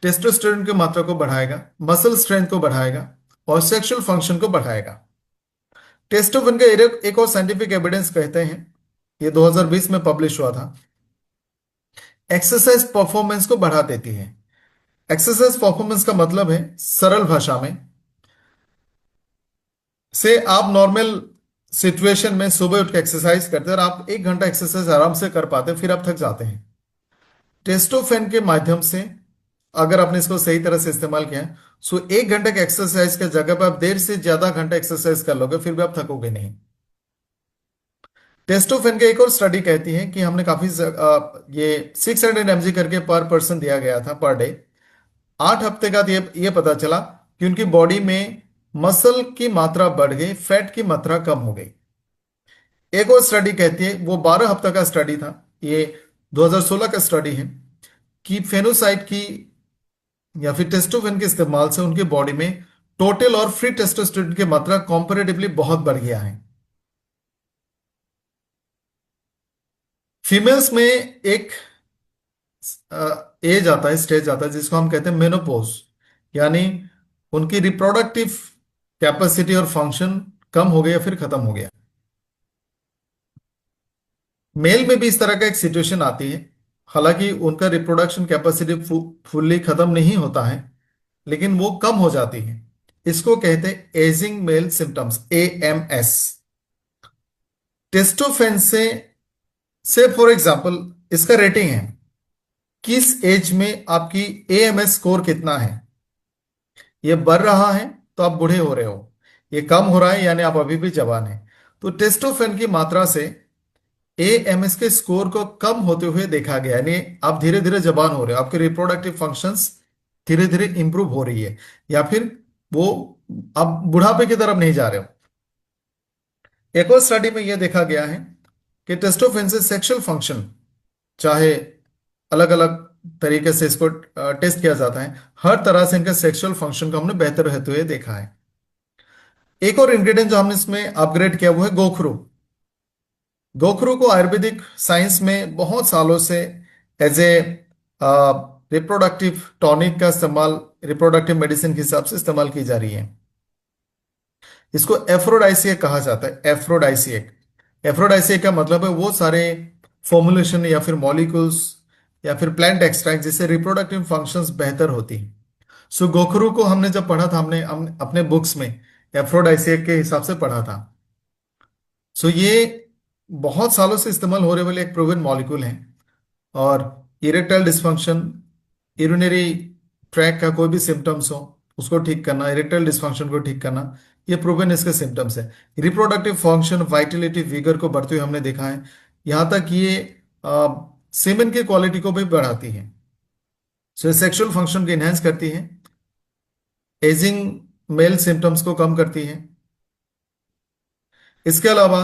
टेस्टोस्टेरोन की मात्रा को बढ़ाएगा, मसल स्ट्रेंथ को बढ़ाएगा और सेक्सुअल फंक्शन को बढ़ाएगा। टेस्टोफेन का एक और साइंटिफिक एविडेंस कहते हैं, ये 2020 में पब्लिश हुआ था, एक्सरसाइज परफॉर्मेंस को बढ़ा देती है। एक्सरसाइज परफॉर्मेंस का मतलब है सरल भाषा में से आप नॉर्मल सिचुएशन में सुबह उठ के एक्सरसाइज करते हैं और आप 1 घंटा एक्सरसाइज आराम से कर पाते हैं, फिर आप थक जाते हैं। टेस्टोफेन के माध्यम से अगर आपने इसको सही तरह से इस्तेमाल किया है, सो 1 घंटे के एक्सरसाइज के जगह पर आप देर से ज्यादा घंटा एक्सरसाइज कर लोगे, फिर भी आप थकोगे नहीं। टेस्टोफेन के एक और स्टडी कहती है कि हमने काफी ये 600 mg करके पर पर्सन दिया गया था पर डे। 8 हफ्ते का ये पता चला कि उनकी बॉडी में मसल की मात्रा बढ़ गई, फैट की मात्रा कम हो गई। एक और स्टडी कहती है, वो 12 हफ्ते का स्टडी था, ये 2016 का स्टडी है, कि फेनोसाइड की या फिर टेस्टोफेन के इस्तेमाल से उनकी बॉडी में टोटल और फ्री टेस्टोस्टेरोन की मात्रा कंपैरेटिवली बहुत बढ़ गया है। फीमेल्स में एक एज आता है, स्टेज आता है जिसको हम कहते हैं मेनोपोज, यानी उनकी रिप्रोडक्टिव कैपेसिटी और फंक्शन कम हो गया, फिर खत्म हो गया। मेल में भी इस तरह का एक सिचुएशन आती है, हालांकि उनका रिप्रोडक्शन कैपेसिटी फुल्ली खत्म नहीं होता है, लेकिन वो कम हो जाती है। इसको कहते हैं एजिंग मेल सिम्टम्स, AMS। टेस्टोफेन से फॉर एग्जांपल इसका रेटिंग है, किस एज में आपकी AMS स्कोर कितना है। ये बढ़ रहा है तो आप बूढ़े हो रहे हो, ये कम हो रहा है यानी आप अभी भी जवान हैं। तो टेस्टोफेन की मात्रा से AMS के स्कोर को कम होते हुए देखा गया, यानी आप धीरे धीरे जवान हो रहे हो, आपके रिप्रोडक्टिव फंक्शंस धीरे धीरे इंप्रूव हो रही है, या फिर वो आप बुढ़ापे की तरफ नहीं जा रहे हो। एक और स्टडी में यह देखा गया है कि टेस्टोफेन से सेक्सुअल फंक्शन, चाहे अलग अलग तरीके से इसको टेस्ट किया जाता है, हर तरह से इनका सेक्सुअल फंक्शन को हमने बेहतर रहते हुए देखा है। एक और इंग्रेडिएंट जो हमने इसमें अपग्रेड किया वो है गोखरू। गोखरू को आयुर्वेदिक साइंस में बहुत सालों से एज ए रिप्रोडक्टिव टॉनिक का इस्तेमाल, रिप्रोडक्टिव मेडिसिन के हिसाब से इस्तेमाल की जा रही है। इसको एफ्रोडाइसिएक कहा जाता है, एफ्रोडाइसिएक। एफ्रोडाइसिएक का मतलब है वो सारे फॉर्मुलेशन या फिर मॉलिक्यूल्स या फिर प्लांट एक्सट्रैक्ट, जिससे रिप्रोडक्टिव फंक्शंस बेहतर होती हैं। सो गोखरू को हमने जब पढ़ा था, हमने अपने बुक्स में एफ्रोडाइसिया के हिसाब से पढ़ा था। सो ये बहुत सालों से इस्तेमाल हो रहे वाले एक प्रूवन मॉलिक्यूल है। और इरेक्टाइल डिस्फंक्शन, यूरिनरी ट्रैक का कोई भी सिम्टम्स हो उसको ठीक करना, इरेक्टाइल डिस्फंक्शन को ठीक करना, ये प्रूवन इसके सिम्टम्स है। रिप्रोडक्टिव फंक्शन, वाइटलिटी, विगर को बढ़ते हुए हमने देखा है। यहाँ तक ये सीमेन की क्वालिटी को भी बढ़ाती है। सो सेक्सुअल फंक्शन को इनहेंस करती है, एजिंग मेल सिम्टम्स को कम करती है। इसके अलावा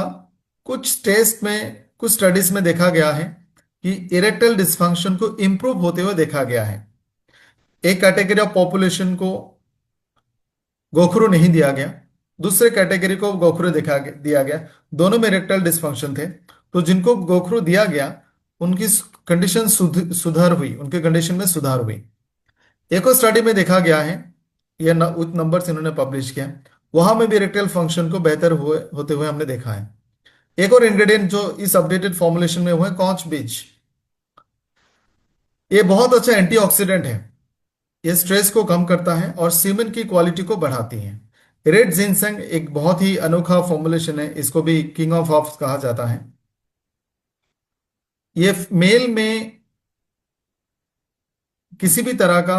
कुछ टेस्ट में, कुछ स्टडीज में देखा गया है कि इरेक्टाइल डिस्फंक्शन को इंप्रूव होते हुए देखा गया है। एक कैटेगरी ऑफ पॉपुलेशन को गोखरू नहीं दिया गया, दूसरे कैटेगरी को गोखरू दिया गया। दोनों में इरेक्टाइल डिस्फंक्शन थे। तो जिनको गोखरू दिया गया उनकी कंडीशन सुधार हुई, उनके कंडीशन में सुधार हुई। एक और स्टडी में देखा गया है, ये उच्च नंबर इन्होंने पब्लिश किया, वहां में भी इरेक्टाइल फंक्शन को बेहतर हुए होते हुए हमने देखा है। एक और इंग्रेडिएंट जो इस अपडेटेड फॉर्मुलेशन में हुआ है, कॉच बीज। ये बहुत अच्छा एंटीऑक्सीडेंट है, ये स्ट्रेस को कम करता है और सीमेन की क्वालिटी को बढ़ाती है। रेड जिनसेंग एक बहुत ही अनोखा फॉर्मुलेशन है, इसको भी किंग ऑफ हर्ब्स कहा जाता है। ये मेल में किसी भी तरह का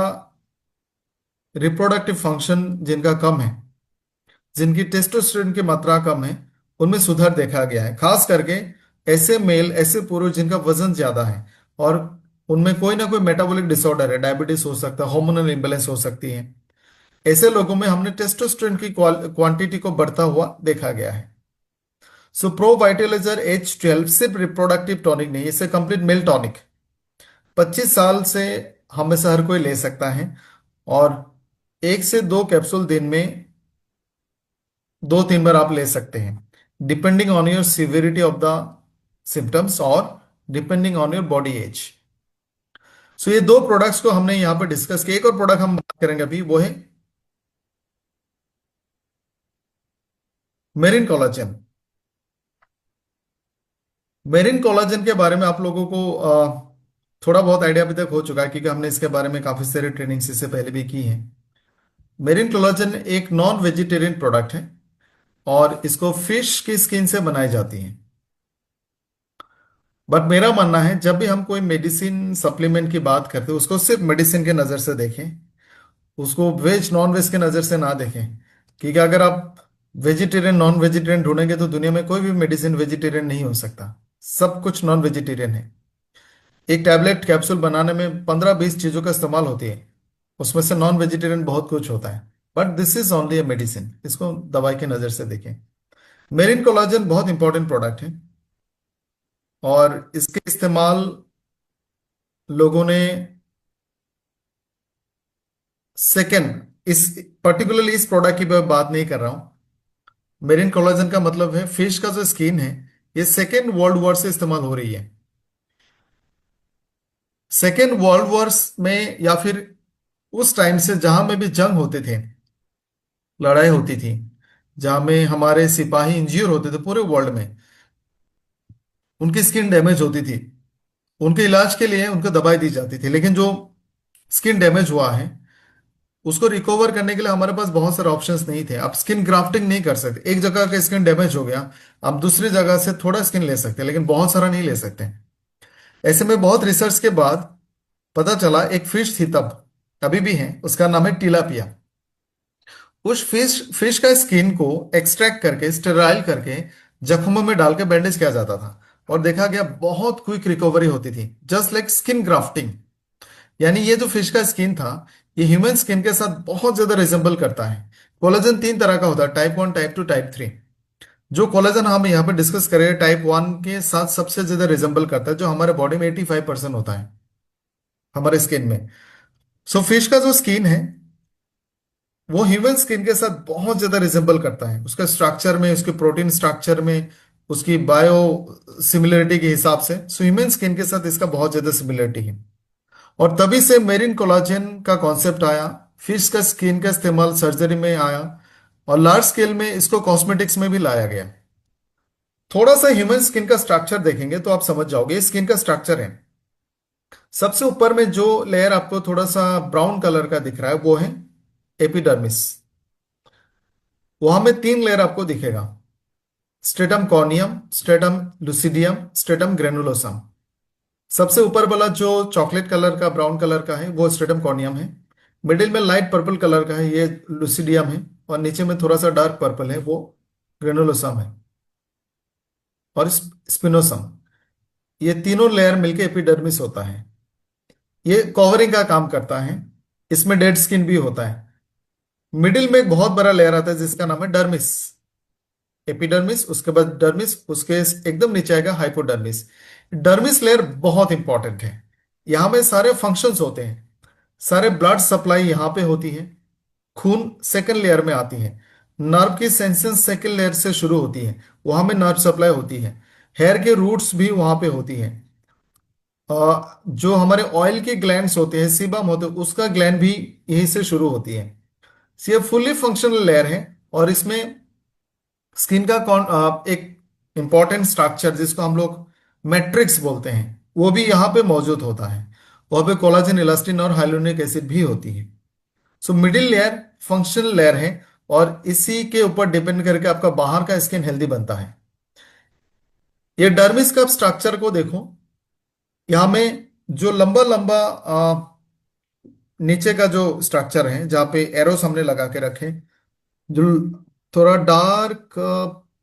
रिप्रोडक्टिव फंक्शन जिनका कम है, जिनकी टेस्टोस्टेरोन की मात्रा कम है, उनमें सुधार देखा गया है। खास करके ऐसे मेल, ऐसे पुरुष जिनका वजन ज्यादा है और उनमें कोई ना कोई मेटाबॉलिक डिसऑर्डर है, डायबिटीज हो सकता है, हार्मोनल इम्बेलेंस हो सकती है। ऐसे लोगों में हमने टेस्टोस्टेरोन की क्वांटिटी को बढ़ता हुआ देखा गया है। सो प्रो वाइटलाइजर H12 सिर्फ रिप्रोडक्टिव टॉनिक नहीं, इसे कंप्लीट मेल टॉनिक 25 साल से हम में से हर कोई ले सकता है। और 1 से 2 कैप्सूल दिन में 2-3 बार आप ले सकते हैं, depending on your severity of the symptoms और depending on your body age. So ये दो प्रोडक्ट्स को हमने यहां पर डिस्कस किया। एक और प्रोडक्ट हम बात करेंगे अभी, वो है मेरिन कोलाजन। मेरिन कोलाजन के बारे में आप लोगों को थोड़ा बहुत आइडिया अभी तक हो चुका है, क्योंकि हमने इसके बारे में काफी सारे ट्रेनिंग्स इससे पहले भी की है। मेरिन कोलाजन एक नॉन वेजिटेरियन प्रोडक्ट है और इसको फिश की स्किन से बनाई जाती है। बट मेरा मानना है, जब भी हम कोई मेडिसिन सप्लीमेंट की बात करते हैं, उसको सिर्फ मेडिसिन के नज़र से देखें, उसको वेज नॉन वेज के नज़र से ना देखें। क्योंकि अगर आप वेजिटेरियन नॉन वेजिटेरियन ढूंढेंगे तो दुनिया में कोई भी मेडिसिन वेजिटेरियन नहीं हो सकता, सब कुछ नॉन वेजिटेरियन है। एक टैबलेट कैप्सूल बनाने में 15-20 चीज़ों का इस्तेमाल होती है, उसमें से नॉन वेजिटेरियन बहुत कुछ होता है। But this is only a medicine, इसको दवाई की नज़र से देखें। मेरिन कोलाजन बहुत इंपॉर्टेंट प्रोडक्ट है और इसके इस्तेमाल लोगों ने सेकेंड, इस पर्टिकुलरली इस प्रोडक्ट की मैं बात नहीं कर रहा हूं। मेरिन कोलाजन का मतलब है फिश का जो स्किन है, ये सेकेंड वर्ल्ड वॉर से इस्तेमाल हो रही है। सेकेंड वर्ल्ड वॉर में या फिर उस टाइम से जहां में भी जंग होते थे, लड़ाई होती थी, जहां में हमारे सिपाही इंज्योर होते थे पूरे वर्ल्ड में, उनकी स्किन डैमेज होती थी, उनके इलाज के लिए उनको दवाई दी जाती थी। लेकिन जो स्किन डैमेज हुआ है उसको रिकवर करने के लिए हमारे पास बहुत सारे ऑप्शंस नहीं थे। आप स्किन ग्राफ्टिंग नहीं कर सकते, एक जगह का स्किन डैमेज हो गया, आप दूसरी जगह से थोड़ा स्किन ले सकते हैं लेकिन बहुत सारा नहीं ले सकते। ऐसे में बहुत रिसर्च के बाद पता चला एक फिश थी तब, अभी भी है, उसका नाम है टिलापिया। उस फिश फिश का स्किन को एक्सट्रैक्ट करके, स्टेराइल करके जख्मों में डाल के बैंडेज किया जाता था और देखा गया बहुत क्विक रिकवरी होती थी, जस्ट लाइक स्किन ग्राफ्टिंग। यानी ये जो फिश का स्किन था, ये ह्यूमन स्किन के साथ बहुत ज्यादा रिजेंबल करता है। कोलेजन 3 तरह का होता है, टाइप 1, टाइप 2, टाइप 3। जो कोलेजन हम यहाँ पे डिस्कस करें, टाइप 1 के साथ सबसे ज्यादा रिजेंबल करता है, जो हमारे बॉडी में 85% होता है हमारे स्किन में। सो फिश का जो स्किन है वो ह्यूमन स्किन के साथ बहुत ज्यादा रिजेंबल करता है, उसका स्ट्रक्चर में, उसके प्रोटीन स्ट्रक्चर में, उसकी बायो सिमिलरिटी के हिसाब से। सो ह्यूमन स्किन के साथ इसका बहुत ज्यादा सिमिलरिटी है और तभी से मेरिन कोलाजन का कॉन्सेप्ट आया। फिश का स्किन का इस्तेमाल सर्जरी में आया और लार्ज स्केल में इसको कॉस्मेटिक्स में भी लाया गया। थोड़ा सा ह्यूमन स्किन का स्ट्रक्चर देखेंगे तो आप समझ जाओगे, स्किन का स्ट्रक्चर है, सबसे ऊपर में जो लेयर आपको थोड़ा सा ब्राउन कलर का दिख रहा है वो है एपिडर्मिस। वहां में तीन लेयर आपको दिखेगा, stratum corneum, stratum लुसिडियम, stratum granulosum. सबसे ऊपर वाला जो चॉकलेट कलर का ब्राउन कलर का है वो स्ट्रेटम कॉर्नियम है। मिडिल में लाइट पर्पल कलर का है, ये लुसिडियम है। और नीचे में थोड़ा सा डार्क पर्पल है, वो ग्रेनुलोसम है। और स्पिनोसम। ये तीनों लेयर मिलके एपिडर्मिस होता है। ये कवरिंग का काम करता है। इसमें डेड स्किन भी होता है। मिडिल में एक बहुत बड़ा लेयर आता है जिसका नाम है डर्मिस। एपिडर्मिस, उसके बाद डर्मिस, उसके एकदम नीचे आएगा हाइपोडर्मिस। डर्मिस लेयर बहुत इंपॉर्टेंट है। यहां में सारे फंक्शंस होते हैं। सारे ब्लड सप्लाई यहां पे होती है। खून सेकंड लेयर में आती है। नर्व की सेंसेशन सेकंड लेयर से शुरू होती है, वहां में नर्व सप्लाई होती है। हेयर के रूट्स भी वहां पे होती है। जो हमारे ऑयल के ग्लैंड्स होते हैं, सीबम होते हैं, उसका ग्लैंड भी यहीं से शुरू होती है। So, ये फुल्ली फंक्शनल लेयर है। और इसमें स्किन का एक इंपॉर्टेंट स्ट्रक्चर जिसको हम लोग मैट्रिक्स बोलते हैं, वो भी यहाँ पे मौजूद होता है। वहाँ पे कोलाजन, इलास्टिन और हाइलुरोनिक एसिड भी होती है। So middle layer functional layer है। और इसी के ऊपर डिपेंड करके आपका बाहर का स्किन हेल्दी बनता है। ये डर्मिस का स्ट्रक्चर को देखो। यहाँ में जो लंबा लंबा नीचे का जो स्ट्रक्चर है, जहाँ पे एरोस हमने लगा के रखे, जो थोड़ा डार्क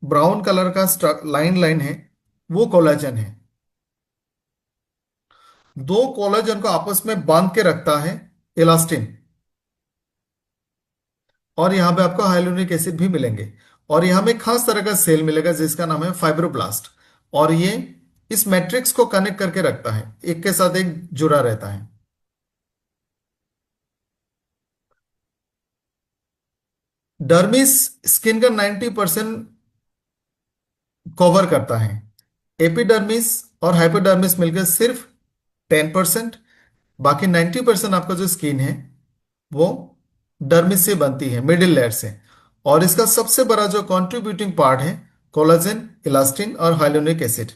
ब्राउन कलर का लाइन लाइन है, वो कोलाजन है। दो कोलाजन को आपस में बांध के रखता है इलास्टिन। और यहाँ पे आपको हाइलुरोनिक एसिड भी मिलेंगे। और यहाँ में खास तरह का सेल मिलेगा जिसका नाम है फाइब्रोब्लास्ट। और ये इस मैट्रिक्स को कनेक्ट करके रखता है, एक के साथ एक जुड़ा रहता है। डर्मिस स्किन का 90% कवर करता है। एपिडर्मिस और हाइपोडर्मिस मिलकर सिर्फ 10%। बाकी 90% आपका जो स्किन है वो डर्मिस से बनती है, मिडिल लेयर से। और इसका सबसे बड़ा जो कंट्रीब्यूटिंग पार्ट है कोलाजन, इलास्टिन और हाइलुरोनिक एसिड।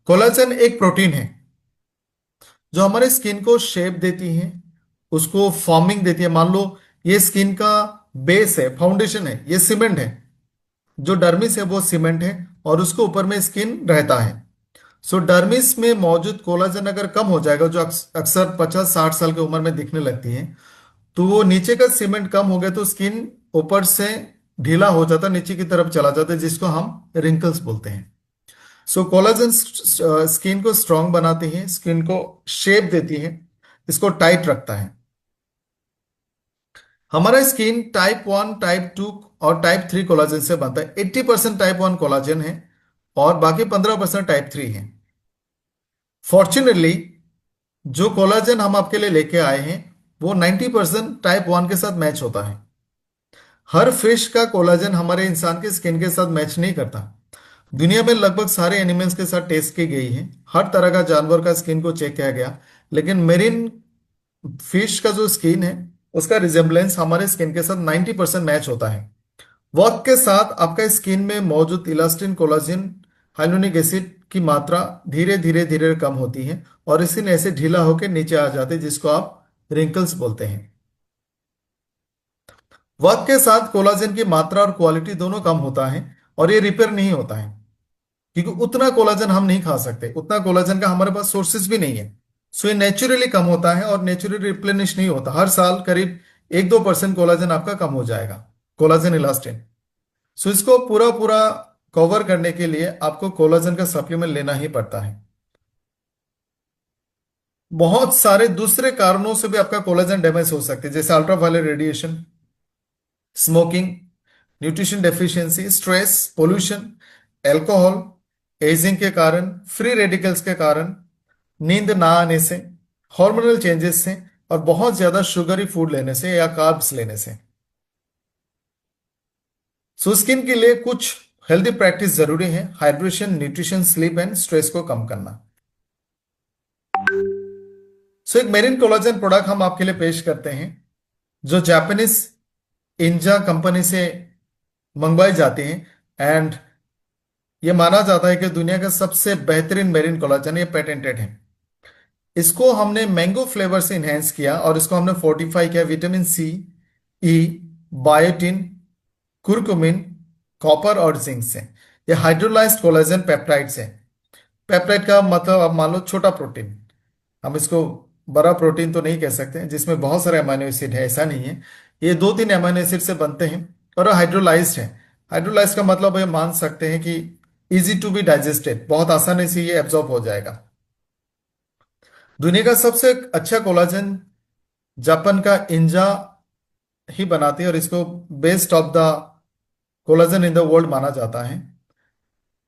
कोलाजन एक प्रोटीन है जो हमारे स्किन को शेप देती है, उसको फॉर्मिंग देती है। मान लो ये स्किन का बेस है, फाउंडेशन है, ये सीमेंट है। जो डर्मिस है वो सीमेंट है और उसके ऊपर में स्किन रहता है। सो डर्मिस में मौजूद कोलाजन अगर कम हो जाएगा, जो अक्सर 50-60 साल की उम्र में दिखने लगती है, तो वो नीचे का सीमेंट कम हो गया तो स्किन ऊपर से ढीला हो जाता है, नीचे की तरफ चला जाता है, जिसको हम रिंकल्स बोलते हैं। सो कोलाजन स्किन को स्ट्रांग बनाती है, स्किन को शेप देती है, इसको टाइट रखता है। हमारा स्किन टाइप 1, टाइप 2 और टाइप 3 कोलाजन से बनता है। 80% टाइप 1 कोलाजन है और बाकी 15% टाइप 3 है। फॉर्चुनेटली जो कोलाजन हम आपके लिए लेके आए हैं वो 90% टाइप 1 के साथ मैच होता है। हर फिश का कोलाजन हमारे इंसान के स्किन के साथ मैच नहीं करता। दुनिया में लगभग सारे एनिमल्स के साथ टेस्ट की गई है, हर तरह का जानवर का स्किन को चेक किया गया, लेकिन मेरिन फिश का जो स्किन है उसका रिजेम्बलेंस हमारे स्किन के साथ 90% मैच होता है। वक्त के साथ आपका स्किन में मौजूद इलास्टिन, कोलाजन, हाइलुरोनिक एसिड की मात्रा धीरे धीरे धीरे कम होती है और स्किन ऐसे ढीला होकर नीचे आ जाते हैं, जिसको आप रिंकल्स बोलते हैं। वक्त के साथ कोलाजन की मात्रा और क्वालिटी दोनों कम होता है और ये रिपेयर नहीं होता है, क्योंकि उतना कोलाजन हम नहीं खा सकते, उतना कोलाजन का हमारे पास सोर्सेज भी नहीं है। सो ये नेचुरली कम होता है और नेचुरली रिप्लेनिश नहीं होता। हर साल करीब 1-2% कोलाजन आपका कम हो जाएगा, कोलाजन इलास्टिन। सो इसको पूरा पूरा कवर करने के लिए आपको कोलाजन का सप्लीमेंट लेना ही पड़ता है। बहुत सारे दूसरे कारणों से भी आपका कोलाजन डैमेज हो सकते हैं, जैसे ultraviolet radiation, smoking, nutrition deficiency, stress, pollution, alcohol, ageing के कारण, फ्री रेडिकल्स के कारण, नींद ना आने से, हार्मोनल चेंजेस से, और बहुत ज्यादा शुगरी फूड लेने से या कार्ब्स लेने से। सो स्किन के लिए कुछ हेल्दी प्रैक्टिस जरूरी है: hydration, nutrition, sleep and stress को कम करना। सो एक मेरिन कोलाजन प्रोडक्ट हम आपके लिए पेश करते हैं जो जापानीज इंजा कंपनी से मंगवाई जाती है। एंड ये माना जाता है कि दुनिया का सबसे बेहतरीन मेरिन कोलाजन, ये पेटेंटेड है। इसको हमने मैंगो फ्लेवर से इनहेंस किया और इसको हमने फोर्टिफाई किया विटामिन सी, ई, बायोटिन, कुरकुमिन, कॉपर और जिंक से। ये हाइड्रोलाइज्ड कोलेजन पेप्टाइड्स है। पेप्टाइड का मतलब आप मान लो छोटा प्रोटीन। हम इसको बड़ा प्रोटीन तो नहीं कह सकते जिसमें बहुत सारे अमीनो एसिड है, ऐसा नहीं है। ये 2-3 अमीनो एसिड से बनते हैं और हाइड्रोलाइज्ड है। हाइड्रोलाइज्ड का मतलब ये मान सकते हैं कि इजी टू बी डाइजेस्टेड, बहुत आसानी से ये एब्जॉर्ब हो जाएगा। दुनिया का सबसे अच्छा कोलाजन जापान का इंजा ही बनाती है और इसको best of the collagen in the world माना जाता है।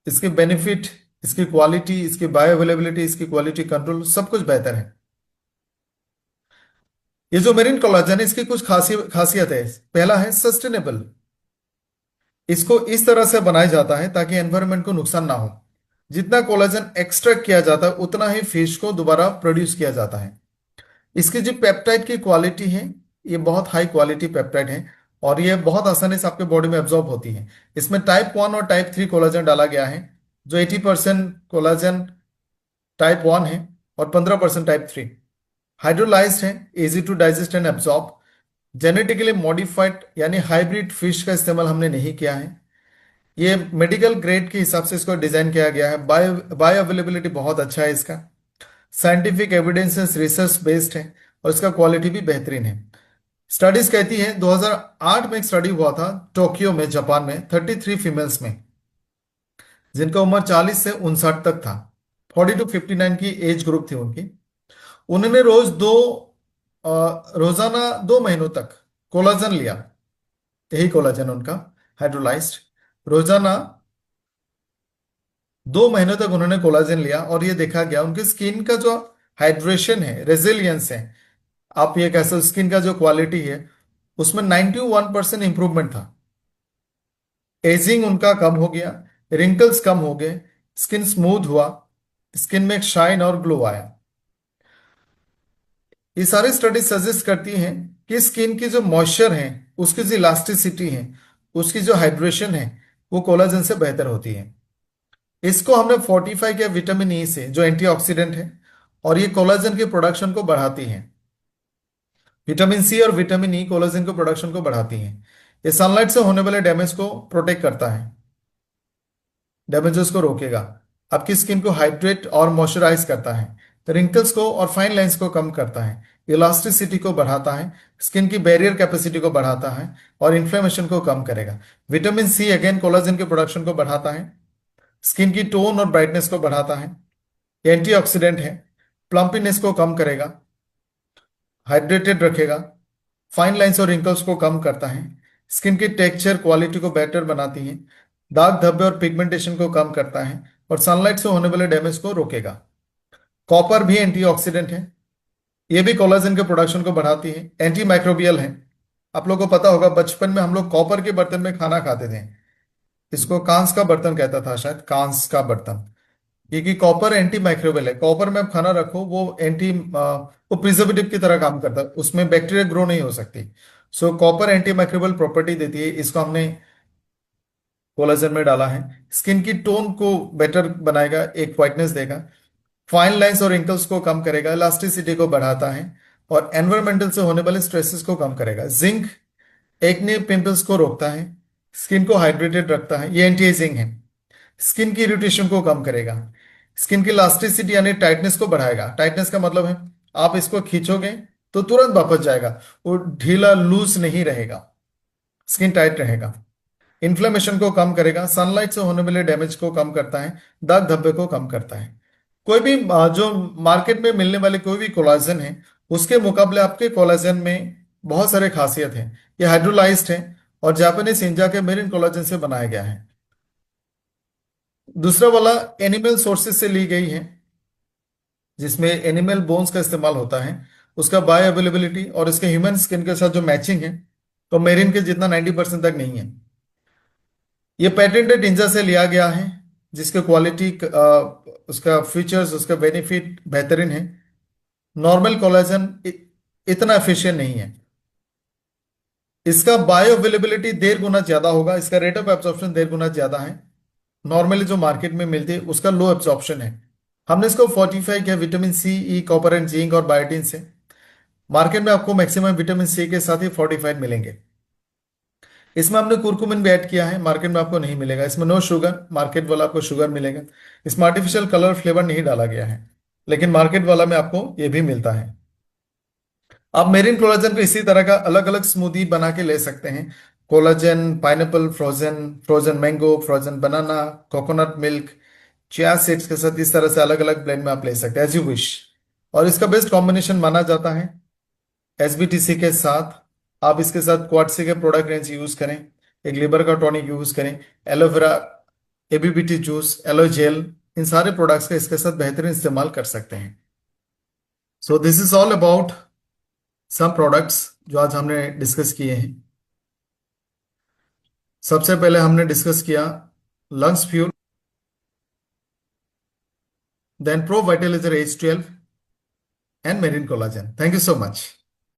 इसके बेनिफिट, इसकी क्वालिटी, इसकी बायो अवेलेबिलिटी, इसकी क्वालिटी कंट्रोल सब कुछ बेहतर है। ये जो मेरिन कोलाजन है इसकी कुछ खासियत है। पहला है सस्टेनेबल। इसको इस तरह से बनाया जाता है ताकि एनवायरनमेंट को नुकसान ना हो। जितना कोलाजन एक्सट्रैक्ट किया जाता है उतना ही फिश को दोबारा प्रोड्यूस किया जाता है। इसकी जो पेप्टाइड की क्वालिटी है, ये बहुत हाई क्वालिटी पेप्टाइड है और ये बहुत आसानी से आपके बॉडी में एब्जॉर्ब होती है। इसमें टाइप 1 और टाइप 3 कोलाजन डाला गया है। जो 80% कोलाजन टाइप 1 है और 15% टाइप 3। हाइड्रोलाइज्ड है, easy to digest and absorb. Genetically modified यानी हाइब्रिड फिश का इस्तेमाल हमने नहीं किया है। ये मेडिकल ग्रेड के हिसाब से इसको डिजाइन किया गया है। बायो अवेलेबिलिटी बहुत अच्छा है इसका। साइंटिफिक एविडेंसेस रिसर्च बेस्ड है और इसका क्वालिटी भी बेहतरीन है। स्टडीज कहती है 2008 में एक स्टडी हुआ था टोक्यो में, जापान में, 33 फीमेल्स में जिनका उम्र 40 से 59 तक था। 40 to 59 की एज ग्रुप थी उनकी। उन्होंने रोजाना 2 महीनों तक कोलाजन लिया। यही कोलाजन उनका हाइड्रोलाइज्ड। रोजाना 2 महीनों तक उन्होंने कोलाजन लिया और ये देखा गया उनकी स्किन का जो हाइड्रेशन है, रेजिलियंस है, आप ये कह सकते, स्किन का जो क्वालिटी है उसमें 91% इंप्रूवमेंट था। एजिंग उनका कम हो गया, रिंकल्स कम हो गए, स्किन स्मूथ हुआ, स्किन में एक शाइन और ग्लो आया। ये सारी स्टडी सजेस्ट करती हैं कि स्किन की जो मॉइस्चर है, उसकी जो इलास्टिसिटी है, उसकी जो हाइड्रेशन है, वो कोलाजन से बेहतर होती है। इसको हमने फोर्टिफाई किया विटामिन ई से जो एंटीऑक्सीडेंट है और ये कोलाजन के प्रोडक्शन को बढ़ाती है। विटामिन सी और विटामिन ई कोलाजन के प्रोडक्शन को बढ़ाती है। ये सनलाइट से होने वाले डैमेज को प्रोटेक्ट करता है, डैमेजेस को रोकेगा, आपकी स्किन को हाइड्रेट और मॉइस्चराइज करता है, रिंकल्स को और फाइन लाइंस को कम करता है, इलास्टिसिटी को बढ़ाता है, स्किन की बैरियर कैपेसिटी को बढ़ाता है और इन्फ्लेमेशन को कम करेगा। विटामिन सी अगेन कोलाजन के प्रोडक्शन को बढ़ाता है, स्किन की टोन और ब्राइटनेस को बढ़ाता है, एंटीऑक्सीडेंट है, प्लम्पीनेस को कम करेगा, हाइड्रेटेड रखेगा, फाइन लाइंस और रिंकल्स को कम करता है, स्किन की टेक्सचर क्वालिटी को बेटर बनाती है, दाग धब्बे और पिगमेंटेशन को कम करता है और सनलाइट से होने वाले डैमेज को रोकेगा। कॉपर भी एंटीऑक्सीडेंट है, ये भी कोलाजन के प्रोडक्शन को बढ़ाती है, एंटी माइक्रोबियल है। आप लोगों को पता होगा बचपन में हम लोग कॉपर के बर्तन में खाना खाते थे। इसको कांस का बर्तन कहता था, शायद कांस का बर्तन, क्योंकि कॉपर एंटी माइक्रोबियल है। कॉपर में आप खाना रखो वो वो प्रिजर्वेटिव की तरह काम करता है, उसमें बैक्टीरिया ग्रो नहीं हो सकती। सो कॉपर एंटी माइक्रोबियल प्रॉपर्टी देती है। इसको हमने कोलाजन में डाला है। स्किन की टोन को बेटर बनाएगा, एक व्हाइटनेस देगा, फाइन लाइंस और रिंकल्स को कम करेगा, इलास्टिसिटी को बढ़ाता है और एनवायरमेंटल से होने वाले स्ट्रेसेस को कम करेगा। जिंक एक्ने पिंपल्स को रोकता है, स्किन को हाइड्रेटेड रखता है, ये एंटी एजिंग है। स्किन की इरिटेशन को कम करेगा, स्किन की इलास्टिसिटी यानी टाइटनेस को बढ़ाएगा। टाइटनेस का मतलब है आप इसको खींचोगे तो तुरंत वापस जाएगा, वो ढीला लूज नहीं रहेगा, स्किन टाइट रहेगा। इन्फ्लेमेशन को कम करेगा, सनलाइट से होने वाले डैमेज को कम करता है, दाग धब्बे को कम करता है। कोई भी जो मार्केट में मिलने वाले कोई भी कोलाजन है उसके मुकाबले आपके कोलाजन में बहुत सारे खासियत हैं। ये हाइड्रोलाइज्ड है और जापानीज इंजा के मेरिन कोलाजन से बनाया गया है। दूसरा वाला एनिमल सोर्सेज से ली गई है जिसमें एनिमल बोन्स का इस्तेमाल होता है। उसका बायो अवेलेबिलिटी और इसके ह्यूमन स्किन के साथ जो मैचिंग है तो मेरिन के जितना 90% तक नहीं है। ये पेटेंटेड इंजा से लिया गया है जिसके क्वालिटी, उसका फीचर्स, उसका बेनिफिट बेहतरीन है। नॉर्मल कोलेजन इतना एफिशिएंट नहीं है। इसका बायो अवेलेबिलिटी 1.5 गुना ज्यादा होगा, इसका रेट ऑफ एब्जॉर्प्शन 1.5 गुना ज्यादा है। नॉर्मली जो मार्केट में मिलती है उसका लो एब्जॉर्प्शन है। हमने इसको फोर्टिफाई किया vitamin C, E, copper and zinc और बायोटिन से। मार्केट में आपको मैक्सिमम विटामिन सी के साथ ही फोर्टिफाइड मिलेंगे। इसमें हमने कुरकुमिन भी ऐड किया है, मार्केट में आपको नहीं मिलेगा। इसमें नो शुगर, मार्केट वाला आपको शुगर मिलेगा। इसमें आर्टिफिशियल कलर फ्लेवर नहीं डाला गया है, लेकिन मार्केट वाला में आपको ये भी मिलता है। आप मेरिन कोलाजन को इसी तरह का अलग अलग स्मूदी बना के ले सकते हैं। Collagen, pineapple, frozen, frozen mango, frozen banana, coconut milk, chia seeds के साथ इस तरह से अलग अलग ब्लेंड में आप ले सकते हैं एज यू विश। और इसका बेस्ट कॉम्बिनेशन माना जाता है एसबीटीसी के साथ। आप इसके साथ क्वाडसी के प्रोडक्ट रेंज यूज करें, एक लिवर का टॉनिक यूज करें, एलोवेरा, एबीबीटी जूस, एलो जेल, इन सारे प्रोडक्ट्स का इसके साथ बेहतरीन इस्तेमाल कर सकते हैं। So this is all about some products जो आज हमने डिस्कस किए हैं। सबसे पहले हमने डिस्कस किया lungs fuel, then pro vitalizer H12 and marine collagen. Thank you so much.